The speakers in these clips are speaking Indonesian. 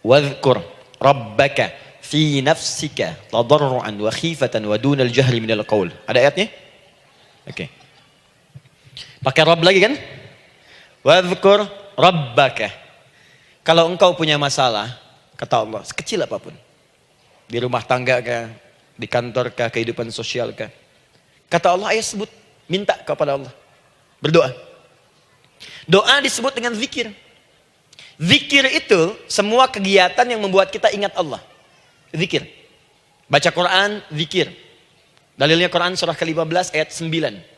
Wadhkur rabbaka fi nafsika tadarruan wa khifatan wa dunal jahri minal qaul. Ada ayatnya? Oke. Pakai Rabb lagi kan? Wadhkur rabbaka. Kalau engkau punya masalah, kata Allah, sekecil apapun, di rumah tangga kah, di kantor kah, kehidupan sosial kah, kata Allah, ayo sebut, minta kepada Allah, berdoa. Doa disebut dengan zikir. Zikir itu semua kegiatan yang membuat kita ingat Allah. Zikir. Baca Quran, zikir. Dalilnya Quran surah ke-15 ayat 9.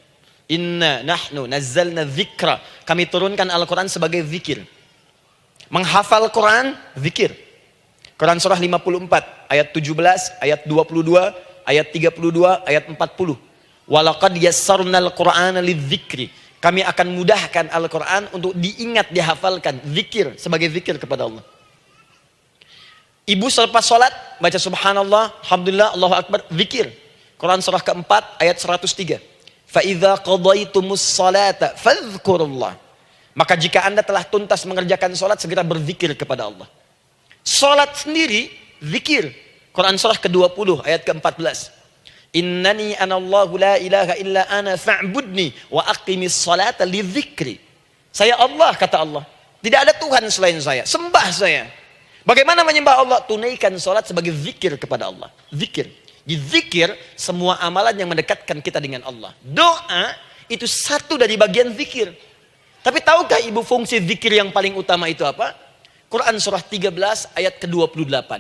Inna nahnu nazzalna dzikra. Kami turunkan Al-Quran sebagai zikir. Menghafal Quran, zikir. Quran surah 54 ayat 17, ayat 22, ayat 32, ayat 40. Walaqad yassarnal Qur'ana lidzikri. Kami akan mudahkan Al-Quran untuk diingat, dihafalkan. Zikir, sebagai zikir kepada Allah. Ibu selepas sholat, baca subhanallah, alhamdulillah, Allahu Akbar, zikir. Quran surah keempat, ayat 103. فَإِذَا قَضَيْتُمُ الصَّلَاةَ فَاذْكُرُوا اللَّهَ. Maka jika anda telah tuntas mengerjakan sholat, segera berzikir kepada Allah. Sholat sendiri, zikir. Quran surah ke-20, ayat ke-14. Innani anallahu la ilaha illa ana fa'budni wa aqimis salata li dzikri. Saya Allah, kata Allah. Tidak ada Tuhan selain saya. Sembah saya. Bagaimana menyembah Allah? Tunaikan salat sebagai zikir kepada Allah. Zikir. Di zikir semua amalan yang mendekatkan kita dengan Allah. Doa itu satu dari bagian zikir. Tapi tahukah ibu fungsi zikir yang paling utama itu apa? Quran surah 13 ayat ke-28.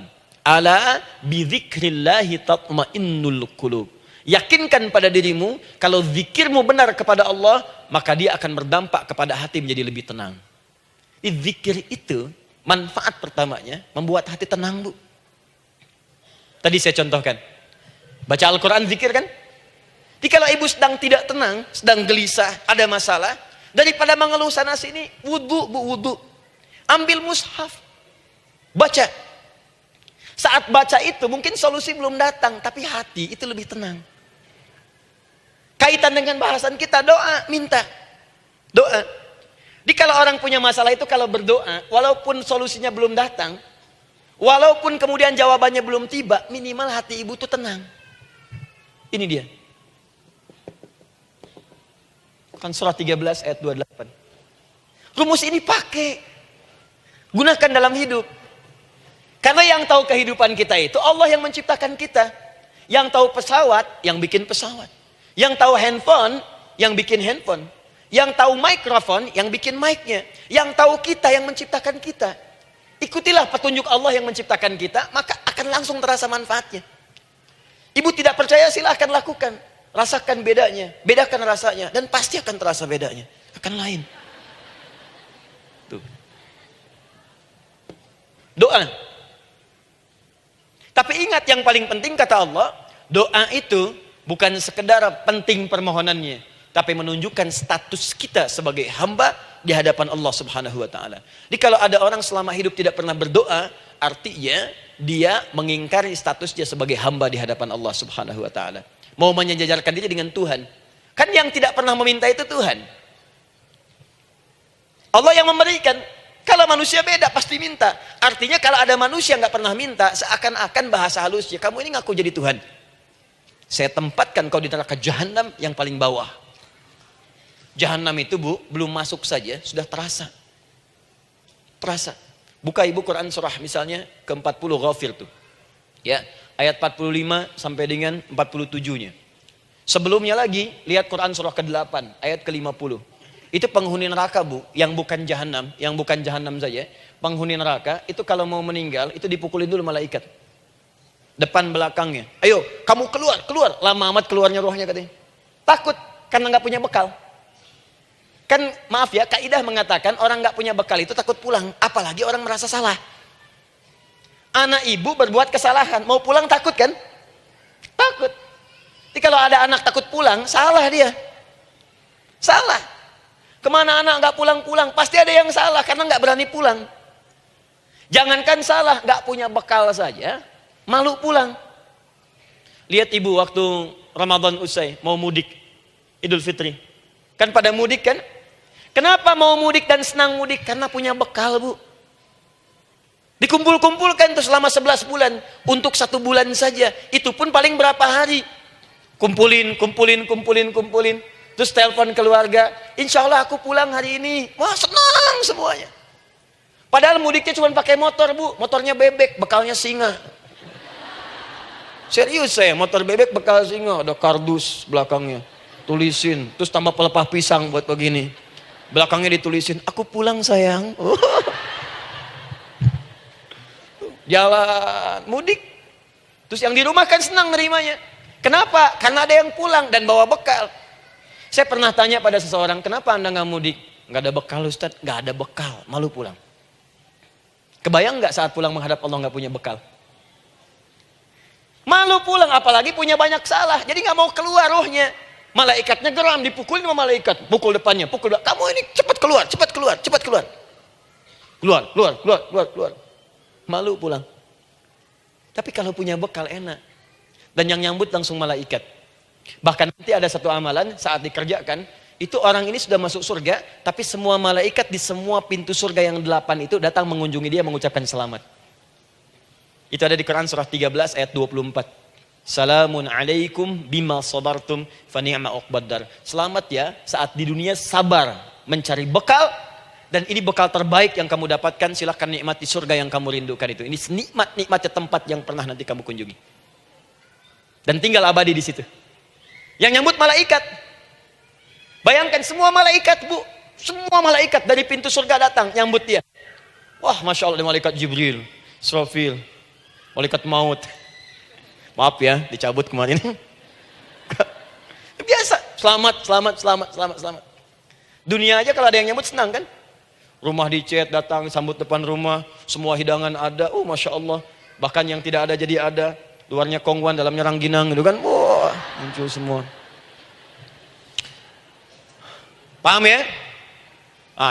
Ala bidzikrillahi tatmainnul qulub. Yakinkan pada dirimu, kalau zikirmu benar kepada Allah, maka dia akan berdampak kepada hati menjadi lebih tenang. Zikir itu manfaat pertamanya membuat hati tenang, Bu. Tadi saya contohkan. Baca Al-Quran, zikir kan? Jadi kalau ibu sedang tidak tenang, sedang gelisah, ada masalah, daripada mengeluh sana sini, wudu, Bu, wudu. Ambil mushaf, baca. Saat baca itu mungkin solusi belum datang, tapi hati itu lebih tenang. Kaitan dengan bahasan kita, doa, minta. Doa. Jadi kalau orang punya masalah itu, kalau berdoa, walaupun solusinya belum datang, walaupun kemudian jawabannya belum tiba, minimal hati ibu itu tenang. Ini dia. Kan surah 13 ayat 28. Rumus ini pakai. Gunakan dalam hidup. Karena yang tahu kehidupan kita itu Allah yang menciptakan kita. Yang tahu pesawat, yang bikin pesawat. Yang tahu handphone, yang bikin handphone. Yang tahu mikrofon, yang bikin mic-nya. Yang tahu kita, yang menciptakan kita. Ikutilah petunjuk Allah yang menciptakan kita, maka akan langsung terasa manfaatnya. Ibu tidak percaya, silahkan lakukan. Rasakan bedanya, bedakan rasanya, dan pasti akan terasa bedanya. Akan lain. Tuh. Doa. Tapi ingat, yang paling penting kata Allah, doa itu bukan sekedar penting permohonannya, tapi menunjukkan status kita sebagai hamba di hadapan Allah Subhanahu wa taala. Jadi kalau ada orang selama hidup tidak pernah berdoa, artinya dia mengingkari statusnya sebagai hamba di hadapan Allah Subhanahu wa taala. Mau menyejajarkan diri dengan Tuhan. Kan yang tidak pernah meminta itu Tuhan. Allah yang memberikan. Kalau manusia beda, pasti minta. Artinya kalau ada manusia nggak pernah minta, seakan-akan bahasa halusnya, kamu ini ngaku jadi Tuhan. Saya tempatkan kau di neraka jahanam yang paling bawah. Jahanam itu, Bu, belum masuk saja, sudah terasa. Terasa. Buka ibu Quran surah misalnya ke-40 Ghafir tuh. Ya, ayat 45 sampai dengan 47-nya. Sebelumnya lagi, lihat Quran surah ke-8, ayat ke-50. Itu penghuni neraka, Bu, yang bukan jahanam saja. Penghuni neraka itu kalau mau meninggal itu dipukulin dulu malaikat. Depan belakangnya. Ayo, kamu keluar. Lama amat keluarnya rohnya katanya. Takut karena nggak punya bekal. Kan maaf ya, kaidah mengatakan orang nggak punya bekal itu takut pulang, apalagi orang merasa salah. Anak ibu berbuat kesalahan, mau pulang takut kan? Takut. Jadi kalau ada anak takut pulang, salah dia. Salah. Kemana anak nggak pulang-pulang? Pasti ada yang salah karena nggak berani pulang. Jangankan salah, nggak punya bekal saja, malu pulang. Lihat ibu waktu Ramadan usai, mau mudik, Idul Fitri. Kan pada mudik kan? Kenapa mau mudik dan senang mudik? Karena punya bekal, Bu. Dikumpul-kumpulkan tuh selama 11 bulan. Untuk 1 bulan saja. Itu pun paling berapa hari. Kumpulin. Terus telepon keluarga. Insya Allah aku pulang hari ini. Wah senang semuanya. Padahal mudiknya cuma pakai motor bu. Motornya bebek, bekalnya singa. Serius saya, motor bebek bekal singa. Ada kardus belakangnya. Tulisin. Terus tambah pelepah pisang buat begini. Belakangnya ditulisin, aku pulang sayang. Jalan, mudik. Terus yang di rumah kan senang nerimanya. Kenapa? Karena ada yang pulang dan bawa bekal. Saya pernah tanya pada seseorang, kenapa anda nggak mudik? Nggak ada bekal Ustaz? Nggak ada bekal, malu pulang. Kebayang nggak saat pulang menghadap Allah nggak punya bekal? Malu pulang, apalagi punya banyak salah. Jadi nggak mau keluar rohnya. Malaikatnya geram, dipukulin sama malaikat. Pukul depannya, pukul depan. Kamu ini cepat keluar, cepat keluar, cepat keluar. Keluar. Malu pulang. Tapi kalau punya bekal enak. Dan yang nyambut langsung malaikat. Bahkan nanti ada satu amalan saat dikerjakan. Itu orang ini sudah masuk surga. Tapi semua malaikat di semua pintu surga yang 8 itu datang mengunjungi dia mengucapkan selamat. Itu ada di Quran surah 13 ayat 24. Salamun alaikum bima sabartum fa ni'ma uqbaddar. Selamat ya saat di dunia sabar mencari bekal dan ini bekal terbaik yang kamu dapatkan, silahkan nikmati surga yang kamu rindukan itu. Ini nikmatnya tempat yang pernah nanti kamu kunjungi. Dan tinggal abadi di situ. Yang nyambut malaikat. Bayangkan semua malaikat bu, semua malaikat dari pintu surga datang nyambut dia. Wah, masya Allah, malaikat Jibril, Israfil, malaikat maut. Maaf ya, dicabut kemarin. Biasa, selamat. Dunia aja kalau ada yang nyambut senang kan? Rumah dicat, datang, sambut depan rumah, semua hidangan ada, Masya Allah. Bahkan yang tidak ada jadi ada. Luarnya kongguan, dalamnya rangginang gitu kan. Wah, muncul semua. Paham ya?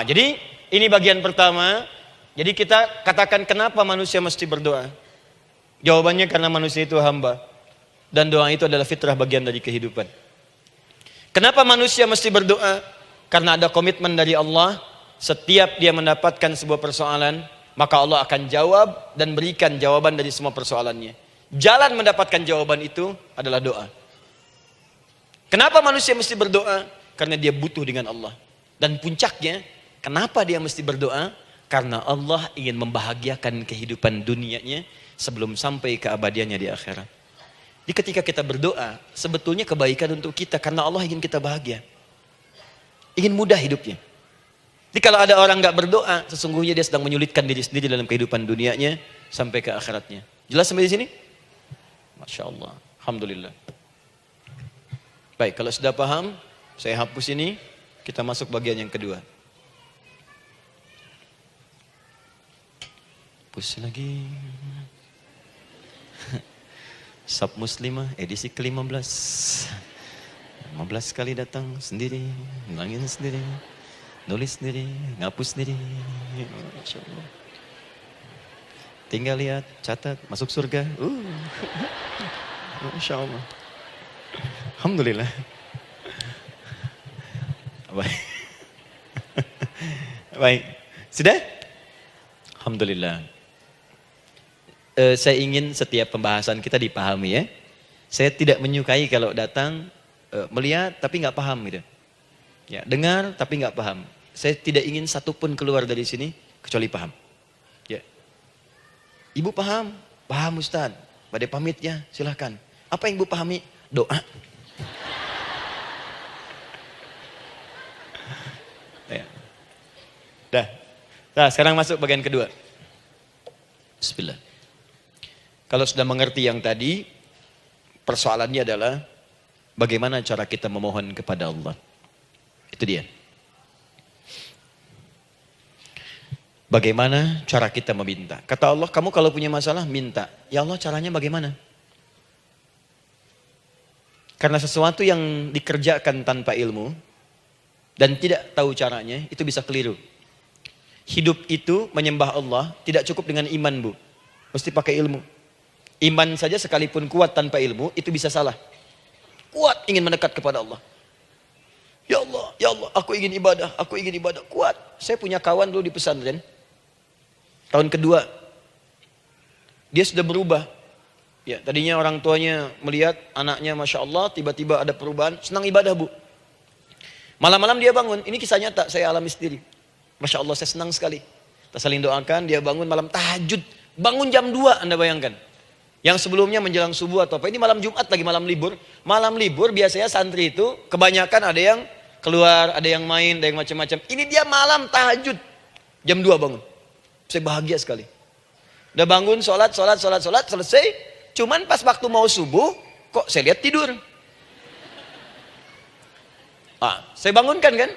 Jadi ini bagian pertama. Jadi kita katakan kenapa manusia mesti berdoa. Jawabannya karena manusia itu hamba. Dan doa itu adalah fitrah bagian dari kehidupan. Kenapa manusia mesti berdoa? Karena ada komitmen dari Allah. Setiap dia mendapatkan sebuah persoalan, maka Allah akan jawab dan berikan jawaban dari semua persoalannya. Jalan mendapatkan jawaban itu adalah doa. Kenapa manusia mesti berdoa? Karena dia butuh dengan Allah. Dan puncaknya, kenapa dia mesti berdoa? Karena Allah ingin membahagiakan kehidupan dunianya sebelum sampai keabadiannya di akhirat. Jadi ketika kita berdoa, sebetulnya kebaikan untuk kita karena Allah ingin kita bahagia. Ingin mudah hidupnya. Jadi kalau ada orang nggak berdoa, sesungguhnya dia sedang menyulitkan diri sendiri dalam kehidupan dunianya sampai ke akhiratnya. Jelas sampai di sini? Masya Allah. Alhamdulillah. Baik, kalau sudah paham, saya hapus ini, kita masuk bagian yang kedua. Hapus lagi. Sab Muslimah edisi ke-15. 15 kali datang sendiri, ngulangin sendiri, nulis sendiri, ngapus sendiri. Masya Allah. Tinggal lihat, catat, masuk surga. Masya Allah. Alhamdulillah. Baik. Baik. Sudah? Alhamdulillah. Saya ingin setiap pembahasan kita dipahami ya. Saya tidak menyukai kalau datang melihat tapi nggak paham gitu. Ya, dengar tapi nggak paham. Saya tidak ingin satupun keluar dari sini kecuali paham. Ya. Ibu paham? Paham Ustaz. Pada pamit ya, silahkan. Apa yang ibu pahami? Doa. Ya. Dah. Nah, sekarang masuk bagian kedua. Bismillah. Kalau sudah mengerti yang tadi, persoalannya adalah bagaimana cara kita memohon kepada Allah. Itu dia. Bagaimana cara kita meminta? Kata Allah, kamu kalau punya masalah, minta. Ya Allah, caranya bagaimana? Karena sesuatu yang dikerjakan tanpa ilmu dan tidak tahu caranya, itu bisa keliru. Hidup itu menyembah Allah tidak cukup dengan iman, Bu. Mesti pakai ilmu. Iman saja sekalipun kuat tanpa ilmu, itu bisa salah. Kuat ingin mendekat kepada Allah. Ya Allah, aku ingin ibadah, kuat. Saya punya kawan dulu di pesantren. Tahun kedua, Dia sudah berubah. Ya, tadinya orang tuanya melihat anaknya Masya Allah, tiba-tiba ada perubahan, senang ibadah bu. Malam-malam dia bangun, ini kisah nyata, saya alami sendiri. Masya Allah saya senang sekali. Kita saling doakan, dia bangun malam tahajud. Bangun jam 2, Anda bayangkan. Yang sebelumnya menjelang subuh atau apa, ini malam Jumat lagi malam libur. Malam libur biasanya santri itu kebanyakan ada yang keluar, ada yang main, ada yang macam-macam. Ini dia malam tahajud, jam 2 bangun. Saya bahagia sekali. Udah bangun, sholat, selesai. Cuman pas waktu mau subuh, kok saya lihat tidur. Saya bangunkan kan.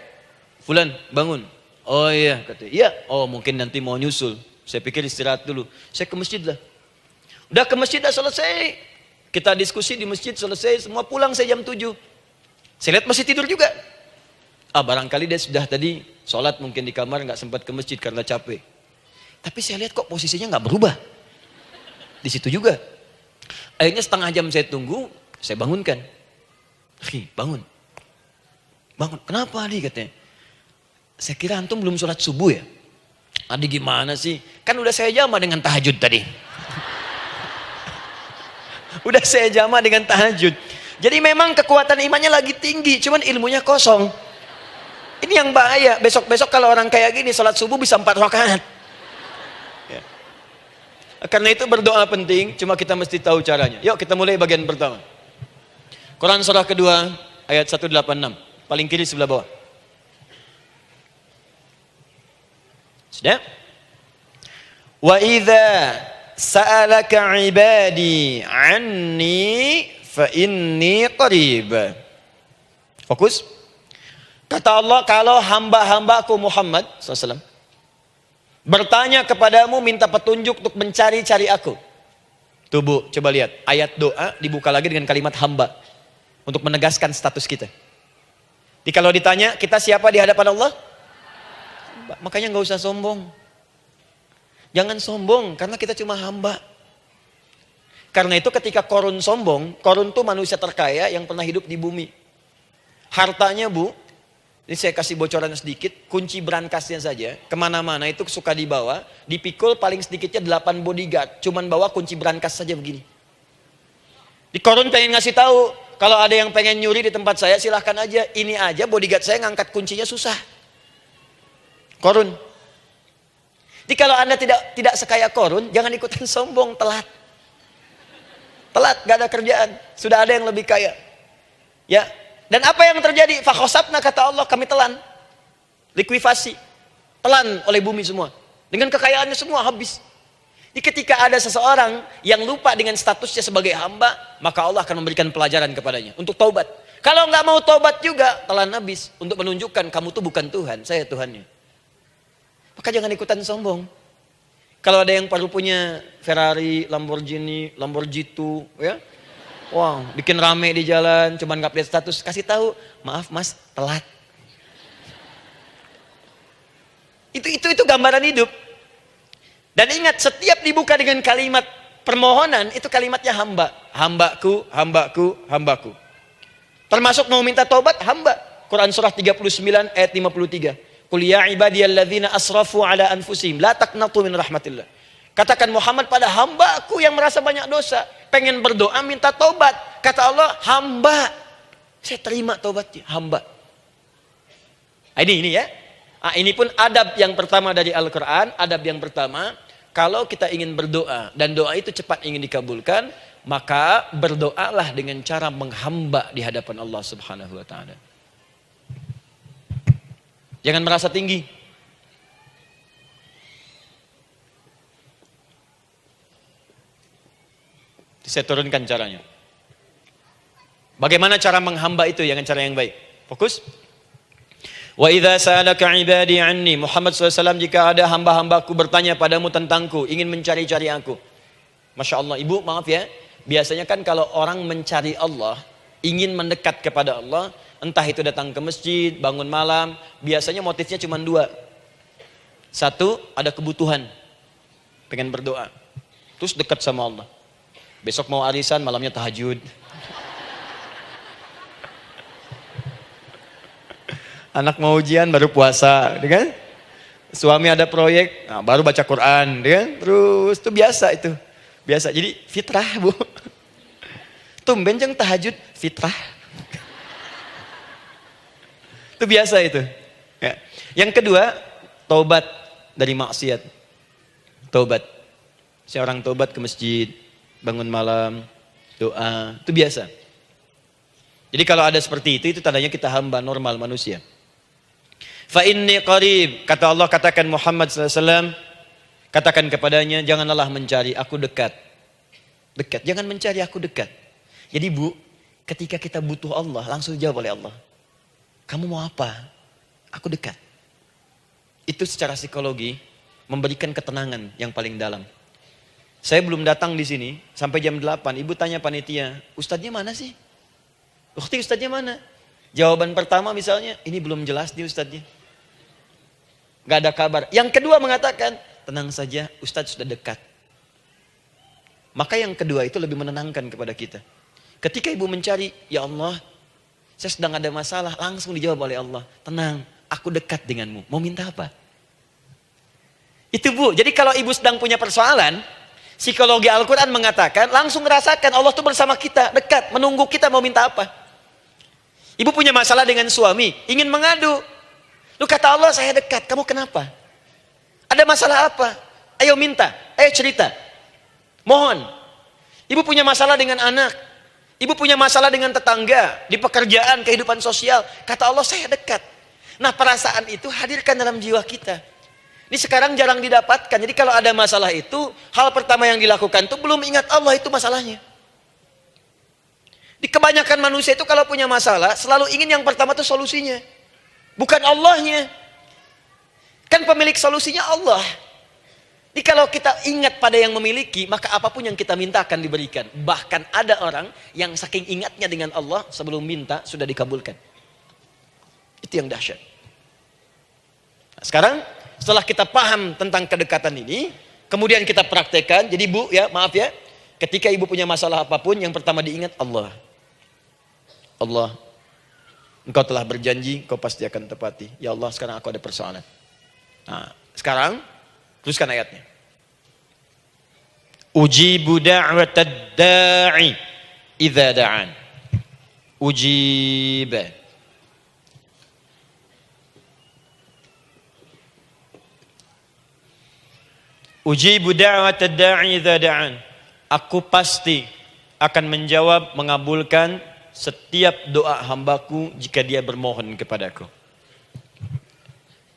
Fulan, bangun. Oh iya, katanya. Iya, oh mungkin nanti mau nyusul. Saya pikir istirahat dulu. Saya ke masjid lah. Udah ke masjid, dah selesai. Kita diskusi di masjid, selesai. Semua pulang saya jam 7. Saya lihat masih tidur juga. Barangkali dia sudah tadi sholat mungkin di kamar, nggak sempat ke masjid karena capek. Tapi saya lihat kok posisinya nggak berubah. Di situ juga. Akhirnya setengah jam saya tunggu, saya bangunkan. Bangun. Bangun. Kenapa Adi katanya? Saya kira antum belum sholat subuh ya? Adi gimana sih? Kan udah saya jama dengan tahajud tadi. Udah saya jama dengan tahajud. Jadi memang kekuatan imannya lagi tinggi, cuman ilmunya kosong. Ini yang bahaya. Besok-besok kalau orang kayak gini, sholat subuh bisa 4 rakaat. Karena itu berdoa penting, cuma kita mesti tahu caranya. Yuk kita mulai bagian pertama. Quran surah kedua ayat 186, paling kiri sebelah bawah. Sudah? Wa idza sa'alaka 'ibadi 'anni fa inni qarib. Fokus. Kata Allah, kalau hamba-hambaku Muhammad SAW bertanya kepadamu, minta petunjuk untuk mencari-cari aku. Tuh bu, coba lihat. Ayat doa dibuka lagi dengan kalimat hamba. Untuk menegaskan status kita. Jadi kalau ditanya, kita siapa di hadapan Allah? Hamba. Makanya nggak usah sombong. Jangan sombong, karena kita cuma hamba. Karena itu ketika Korun sombong, Korun tuh manusia terkaya yang pernah hidup di bumi. Hartanya bu, ini saya kasih bocoran sedikit, kunci berangkasnya saja, kemana-mana itu suka dibawa, dipikul paling sedikitnya 8 bodyguard, cuman bawa kunci berangkas saja begini. Di Korun pengen ngasih tahu, kalau ada yang pengen nyuri di tempat saya silahkan aja, ini aja bodyguard saya ngangkat kuncinya susah. Korun. Jadi kalau Anda tidak sekaya Korun, jangan ikutan sombong, telat. Telat, gak ada kerjaan, sudah ada yang lebih kaya. Ya. Dan apa yang terjadi? Fakhosabna, kata Allah, kami telan. Likuifasi. Telan oleh bumi semua. Dengan kekayaannya semua habis. Jadi ketika ada seseorang yang lupa dengan statusnya sebagai hamba, maka Allah akan memberikan pelajaran kepadanya. Untuk taubat. Kalau nggak mau taubat juga, telan habis. Untuk menunjukkan kamu tuh bukan Tuhan, saya Tuhannya. Maka jangan ikutan sombong. Kalau ada yang baru punya Ferrari, Lamborghini, Lamborghini, ya. Wow, bikin rame di jalan, cuman nggak update status, kasih tahu, maaf mas, telat. Itu gambaran hidup. Dan ingat, setiap dibuka dengan kalimat permohonan, itu kalimatnya hamba. Hambaku, hambaku, hambaku. Termasuk mau minta taubat, hamba. Quran surah 39 ayat 53. Qul ya ibadiyalladzina asrafu ala anfusihim, la taqnatu min rahmatillah. Katakan Muhammad pada hambaku yang merasa banyak dosa, pengen berdoa minta taubat. Kata Allah, hamba. Saya terima taubatnya, hamba. Ini ya. Ini pun adab yang pertama dari Al-Quran. Adab yang pertama, kalau kita ingin berdoa dan doa itu cepat ingin dikabulkan, maka berdoalah dengan cara menghamba di hadapan Allah Subhanahu wa taala. Jangan merasa tinggi. Saya turunkan caranya. Bagaimana cara menghamba itu dengan cara yang baik? Fokus. Wa idza sa'alaka 'ibadi 'anni, Muhammad SAW, jika ada hamba-hambaku bertanya padamu tentangku, ingin mencari-cari aku. Masya Allah, ibu maaf ya, biasanya kan kalau orang mencari Allah, ingin mendekat kepada Allah, entah itu datang ke masjid, bangun malam, biasanya motifnya cuma 2. 1, ada kebutuhan, pengen berdoa, terus dekat sama Allah. Besok mau arisan, malamnya tahajud. Anak mau ujian, baru puasa, kan? Suami ada proyek, baru baca Quran, kan? Terus itu biasa itu. Biasa, jadi fitrah Bu. Tumben jeng tahajud, fitrah. Itu biasa itu. Ya. Yang kedua, taubat dari maksiat. Taubat. Seorang taubat ke masjid, bangun malam, doa, itu biasa. Jadi kalau ada seperti itu tandanya kita hamba normal manusia. Fa inni qarib, kata Allah, katakan Muhammad SAW, katakan kepadanya, janganlah mencari, aku dekat. Dekat, jangan mencari, aku dekat. Jadi Bu, ketika kita butuh Allah, langsung dijawab oleh Allah. Kamu mau apa? Aku dekat. Itu secara psikologi memberikan ketenangan yang paling dalam. Saya belum datang di sini sampai jam 8, ibu tanya panitia, ustadznya mana sih? Ukti ustadznya mana? Jawaban pertama misalnya, ini belum jelas nih ustadznya. Gak ada kabar. Yang kedua mengatakan, tenang saja, ustadz sudah dekat. Maka yang kedua itu lebih menenangkan kepada kita. Ketika ibu mencari, ya Allah, saya sedang ada masalah, langsung dijawab oleh Allah. Tenang, aku dekat denganmu. Mau minta apa? Itu Bu, jadi kalau ibu sedang punya persoalan, psikologi Al-Quran mengatakan, langsung merasakan Allah itu bersama kita, dekat, menunggu kita mau minta apa. Ibu punya masalah dengan suami, ingin mengadu. Lu kata Allah, saya dekat, kamu kenapa? Ada masalah apa? Ayo minta, ayo cerita. Mohon. Ibu punya masalah dengan anak. Ibu punya masalah dengan tetangga, di pekerjaan, kehidupan sosial. Kata Allah, saya dekat. Nah, perasaan itu hadirkan dalam jiwa kita. Ini sekarang jarang didapatkan. Jadi kalau ada masalah itu, hal pertama yang dilakukan itu belum ingat Allah itu masalahnya. Di kebanyakan manusia itu kalau punya masalah, selalu ingin yang pertama itu solusinya. Bukan Allahnya. Kan pemilik solusinya Allah. Jadi kalau kita ingat pada yang memiliki, maka apapun yang kita minta akan diberikan. Bahkan ada orang yang saking ingatnya dengan Allah, sebelum minta sudah dikabulkan. Itu yang dahsyat. Nah, sekarang setelah kita paham tentang kedekatan ini, kemudian kita praktekkan. Jadi Bu, ya maaf ya, ketika ibu punya masalah apapun, yang pertama diingat Allah. Allah, Engkau telah berjanji, Engkau pasti akan tepati. Ya Allah, sekarang aku ada persoalan. Nah, sekarang teruskan ayatnya. Ujibu da'watad da'i idza da'an. Ujiba. Ujibu da'watad da'i idza da'an. Aku pasti akan menjawab, mengabulkan setiap doa hambaku jika dia bermohon kepadaku.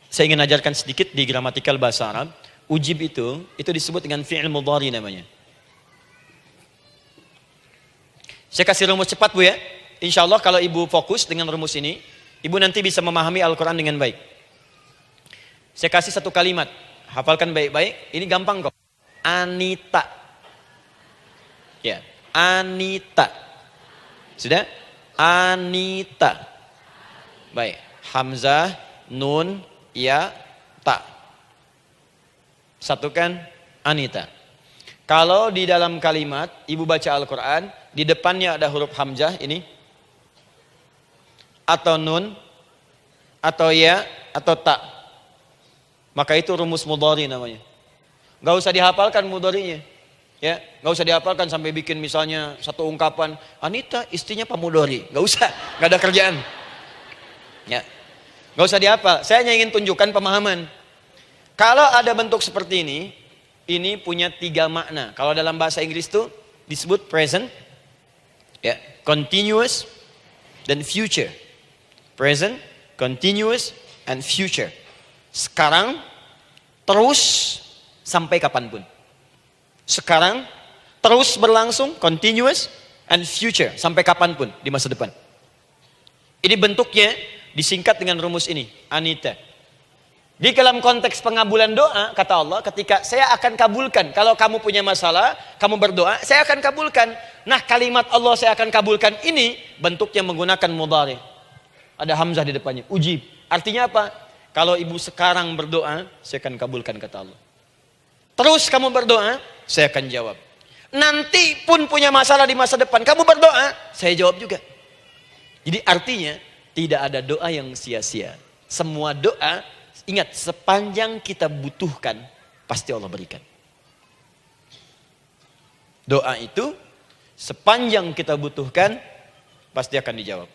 Saya ingin ajarkan sedikit di gramatikal bahasa Arab. Ujib itu disebut dengan fi'il mudhari namanya. Saya kasih rumus cepat Bu ya. Insya Allah kalau ibu fokus dengan rumus ini, ibu nanti bisa memahami Al-Quran dengan baik. Saya kasih satu kalimat. Hafalkan baik-baik. Ini gampang kok. Anita. Ya, Anita. Sudah? Anita. Baik. Hamzah, nun, ya, ta. Satukan Anita. Kalau di dalam kalimat ibu baca Al-Quran, di depannya ada huruf hamzah ini, atau nun, atau ya, atau ta, maka itu rumus mudhari namanya. Gak usah dihafalkan mudharinya. Ya, nggak usah dihafalkan sampai bikin misalnya satu ungkapan, Anita istrinya Pak Mudhari, nggak usah, nggak ada kerjaan. Ya, nggak usah dihafal. Saya hanya ingin tunjukkan pemahaman. Kalau ada bentuk seperti ini punya 3 makna. Kalau dalam bahasa Inggris itu disebut present, ya, continuous, dan future. Present, continuous, and future. Sekarang, terus, sampai kapanpun. Sekarang, terus berlangsung, continuous, and future, sampai kapanpun di masa depan. Ini bentuknya disingkat dengan rumus ini, Anita. Di dalam konteks pengabulan doa, kata Allah, ketika saya akan kabulkan, kalau kamu punya masalah, kamu berdoa, saya akan kabulkan. Nah, kalimat Allah saya akan kabulkan ini, bentuknya menggunakan mudhari. Ada hamzah di depannya, ujib. Artinya apa? Kalau ibu sekarang berdoa, saya akan kabulkan, kata Allah. Terus kamu berdoa, saya akan jawab. Nanti pun punya masalah di masa depan, kamu berdoa, saya jawab juga. Jadi artinya tidak ada doa yang sia-sia. Semua doa, ingat, sepanjang kita butuhkan, pasti Allah berikan. Doa itu sepanjang kita butuhkan pasti akan dijawab.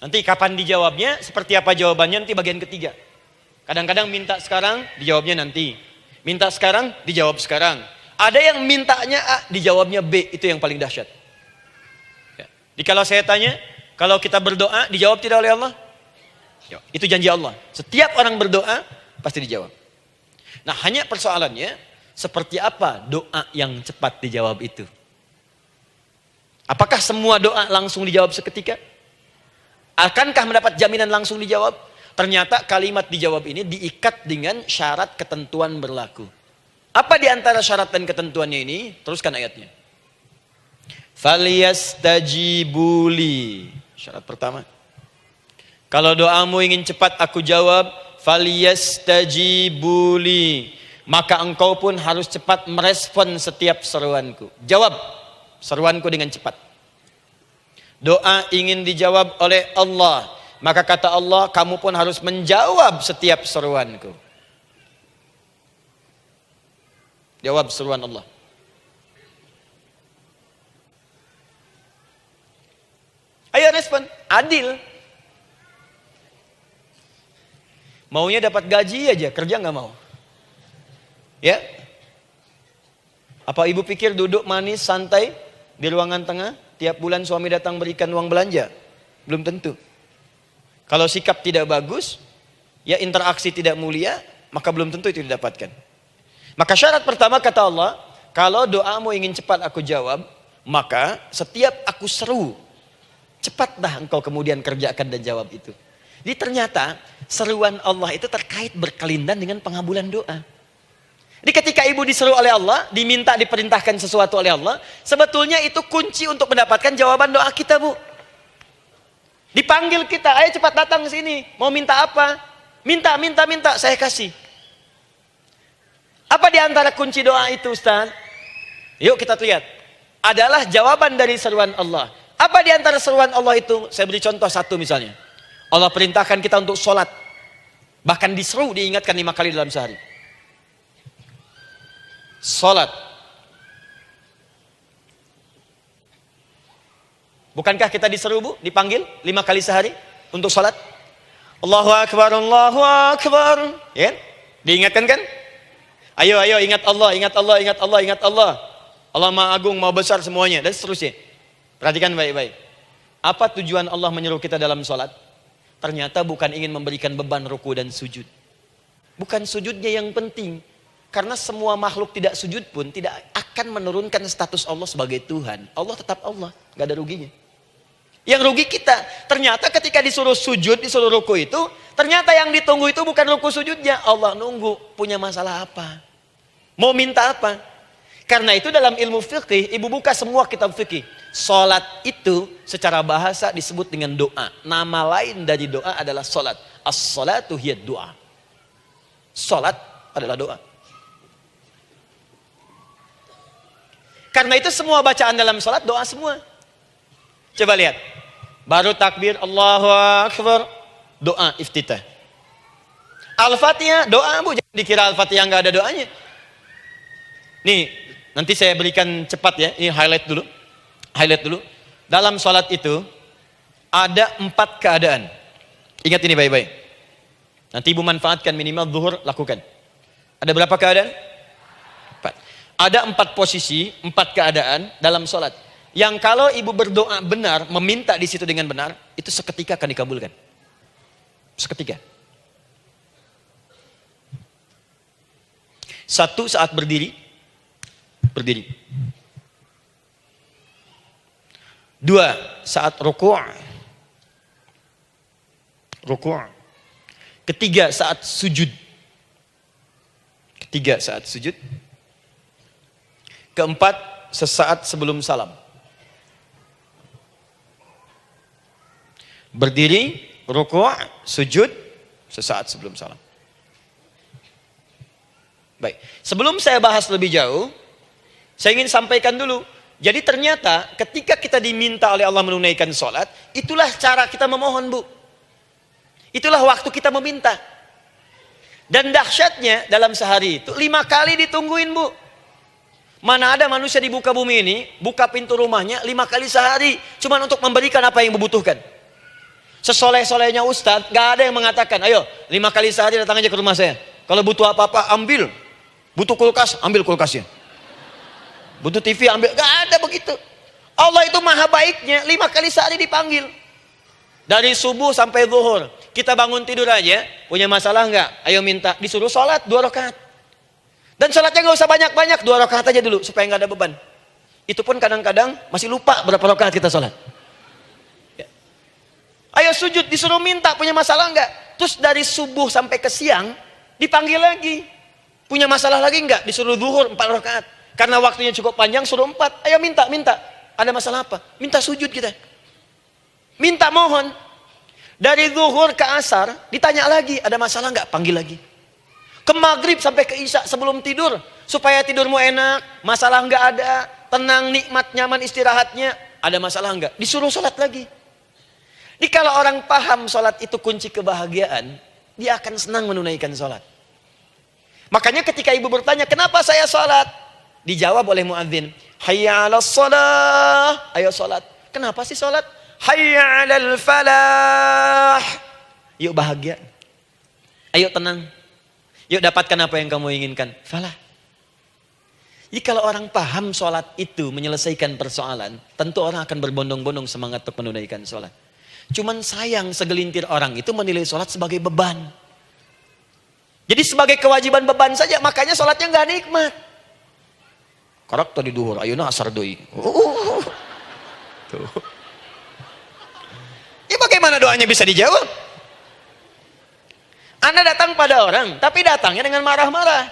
Nanti kapan dijawabnya, seperti apa jawabannya nanti bagian ketiga. Kadang-kadang minta sekarang, dijawabnya nanti. Minta sekarang, dijawab sekarang. Ada yang mintanya A, dijawabnya B, itu yang paling dahsyat. Ya. Jadi kalau saya tanya, kalau kita berdoa, dijawab tidak oleh Allah? Ya, itu janji Allah. Setiap orang berdoa, pasti dijawab. Nah, hanya persoalannya, seperti apa doa yang cepat dijawab itu? Apakah semua doa langsung dijawab seketika? Akankah mendapat jaminan langsung dijawab? Ternyata kalimat dijawab ini diikat dengan syarat ketentuan berlaku. Apa di antara syarat dan ketentuannya ini? Teruskan ayatnya. Falyastajibuli. Syarat pertama. Kalau doamu ingin cepat aku jawab, falyastajibuli. Maka engkau pun harus cepat merespon setiap seruanku. Jawab seruanku dengan cepat. Doa ingin dijawab oleh Allah, maka kata Allah, kamu pun harus menjawab setiap seruanku. Jawab seruan Allah. Ayo respon, adil. Maunya dapat gaji aja, kerja nggak mau. Ya? Apa ibu pikir duduk manis, santai di ruangan tengah? Tiap bulan suami datang berikan uang belanja? Belum tentu. Kalau sikap tidak bagus, ya interaksi tidak mulia, maka belum tentu itu didapatkan. Maka syarat pertama kata Allah, kalau doamu ingin cepat aku jawab, maka setiap aku seru, cepatlah engkau kemudian kerjakan dan jawab itu. Jadi ternyata seruan Allah itu terkait berkelindan dengan pengabulan doa. Jadi ketika ibu diseru oleh Allah, diminta diperintahkan sesuatu oleh Allah, sebetulnya itu kunci untuk mendapatkan jawaban doa kita, Bu. Dipanggil kita, ayo cepat datang ke sini, mau minta apa? Minta, saya kasih. Apa di antara kunci doa itu, Ustaz? Yuk kita lihat. Adalah jawaban dari seruan Allah. Apa di antara seruan Allah itu? Saya beri contoh satu misalnya. Allah perintahkan kita untuk sholat. Bahkan diseru, diingatkan 5 kali dalam sehari. Salat. Bukankah kita diseru, Bu, dipanggil 5 kali sehari untuk salat? Allahu Akbar, Allahu Akbar. Ya? Diingatkan kan? Ayo ingat Allah, ingat Allah, ingat Allah, ingat Allah. Allah Maha Agung, Maha Besar semuanya dan seterusnya. Perhatikan baik-baik. Apa tujuan Allah menyeru kita dalam salat? Ternyata bukan ingin memberikan beban ruku dan sujud. Bukan sujudnya yang penting. Karena semua makhluk tidak sujud pun tidak akan menurunkan status Allah sebagai Tuhan. Allah tetap Allah, gak ada ruginya. Yang rugi kita, ternyata ketika disuruh sujud, disuruh ruku itu, ternyata yang ditunggu itu bukan ruku sujudnya. Allah nunggu, punya masalah apa? Mau minta apa? Karena itu dalam ilmu fikih, ibu buka semua kitab fikih. Salat itu secara bahasa disebut dengan doa. Nama lain dari doa adalah salat. As-salatu hiya doa. Salat adalah doa. Karena itu semua bacaan dalam salat doa semua. Coba lihat. Baru takbir Allahu Akbar, doa iftitah. Al-Fatihah doa, Bu, jangan dikira Al-Fatihah enggak ada doanya. Nih, nanti saya berikan cepat ya. Ini highlight dulu. Highlight dulu. Dalam salat itu ada 4 keadaan. Ingat ini baik-baik. Nanti ibu manfaatkan, minimal zuhur lakukan. Ada berapa keadaan? 4. Ada 4 posisi, 4 keadaan dalam sholat. Yang kalau ibu berdoa benar, meminta di situ dengan benar, itu seketika akan dikabulkan. Seketika. 1, saat berdiri. Berdiri. 2, saat ruku'. Ruku'. 3, saat sujud. 3, saat sujud. 4, sesaat sebelum salam. Berdiri, ruku', sujud, sesaat sebelum salam. Baik, sebelum saya bahas lebih jauh, saya ingin sampaikan dulu. Jadi ternyata ketika kita diminta oleh Allah menunaikan sholat, itulah cara kita memohon, Bu. Itulah waktu kita meminta. Dan dahsyatnya dalam sehari itu 5 kali ditungguin, Bu. Mana ada manusia di muka bumi ini buka pintu rumahnya 5 kali sehari cuma untuk memberikan apa yang dibutuhkan. Sesoleh-solehnya Ustadz, gak ada yang mengatakan, ayo 5 kali sehari datang aja ke rumah saya. Kalau butuh apa-apa ambil. Butuh kulkas, ambil kulkasnya. Butuh TV, ambil. Gak ada begitu. Allah itu maha baiknya, 5 kali sehari dipanggil. Dari subuh sampai zuhur. Kita bangun tidur aja, punya masalah nggak? Ayo minta, disuruh sholat 2 rakaat. Dan sholatnya nggak usah banyak-banyak, 2 rakaat aja dulu supaya nggak ada beban. Itu pun kadang-kadang masih lupa berapa rakaat kita sholat. Ya. Ayo sujud, disuruh minta, punya masalah nggak? Terus dari subuh sampai ke siang dipanggil lagi. Punya masalah lagi nggak? Disuruh zuhur 4 rakaat. Karena waktunya cukup panjang, suruh 4. Ayo minta. Ada masalah apa? Minta sujud kita. Minta mohon. Dari zuhur ke asar ditanya lagi, ada masalah nggak? Panggil lagi. Ke maghrib sampai ke isya sebelum tidur, supaya tidurmu enak, masalah nggak ada, tenang, nikmat, nyaman istirahatnya. Ada masalah nggak? Disuruh sholat lagi. Jadi kalau orang paham sholat itu kunci kebahagiaan, dia akan senang menunaikan sholat. Makanya ketika ibu bertanya, kenapa saya sholat? Dijawab oleh muadzin, hayya 'alas shalah, ayo sholat. Kenapa sih sholat? Hayya 'alal falah. Yuk bahagia. Ayo tenang. Yuk dapatkan apa yang kamu inginkan. Falah. Jadi kalau orang paham sholat itu menyelesaikan persoalan, tentu orang akan berbondong-bondong semangat untuk menunaikan sholat. Cuman sayang segelintir orang itu menilai sholat sebagai beban. Jadi sebagai kewajiban beban saja, makanya sholatnya nggak nikmat. Karak tadi duhur, ayeuna asar deui. Tuh. Ya bagaimana doanya bisa dijawab? Anda datang pada orang, tapi datangnya dengan marah-marah.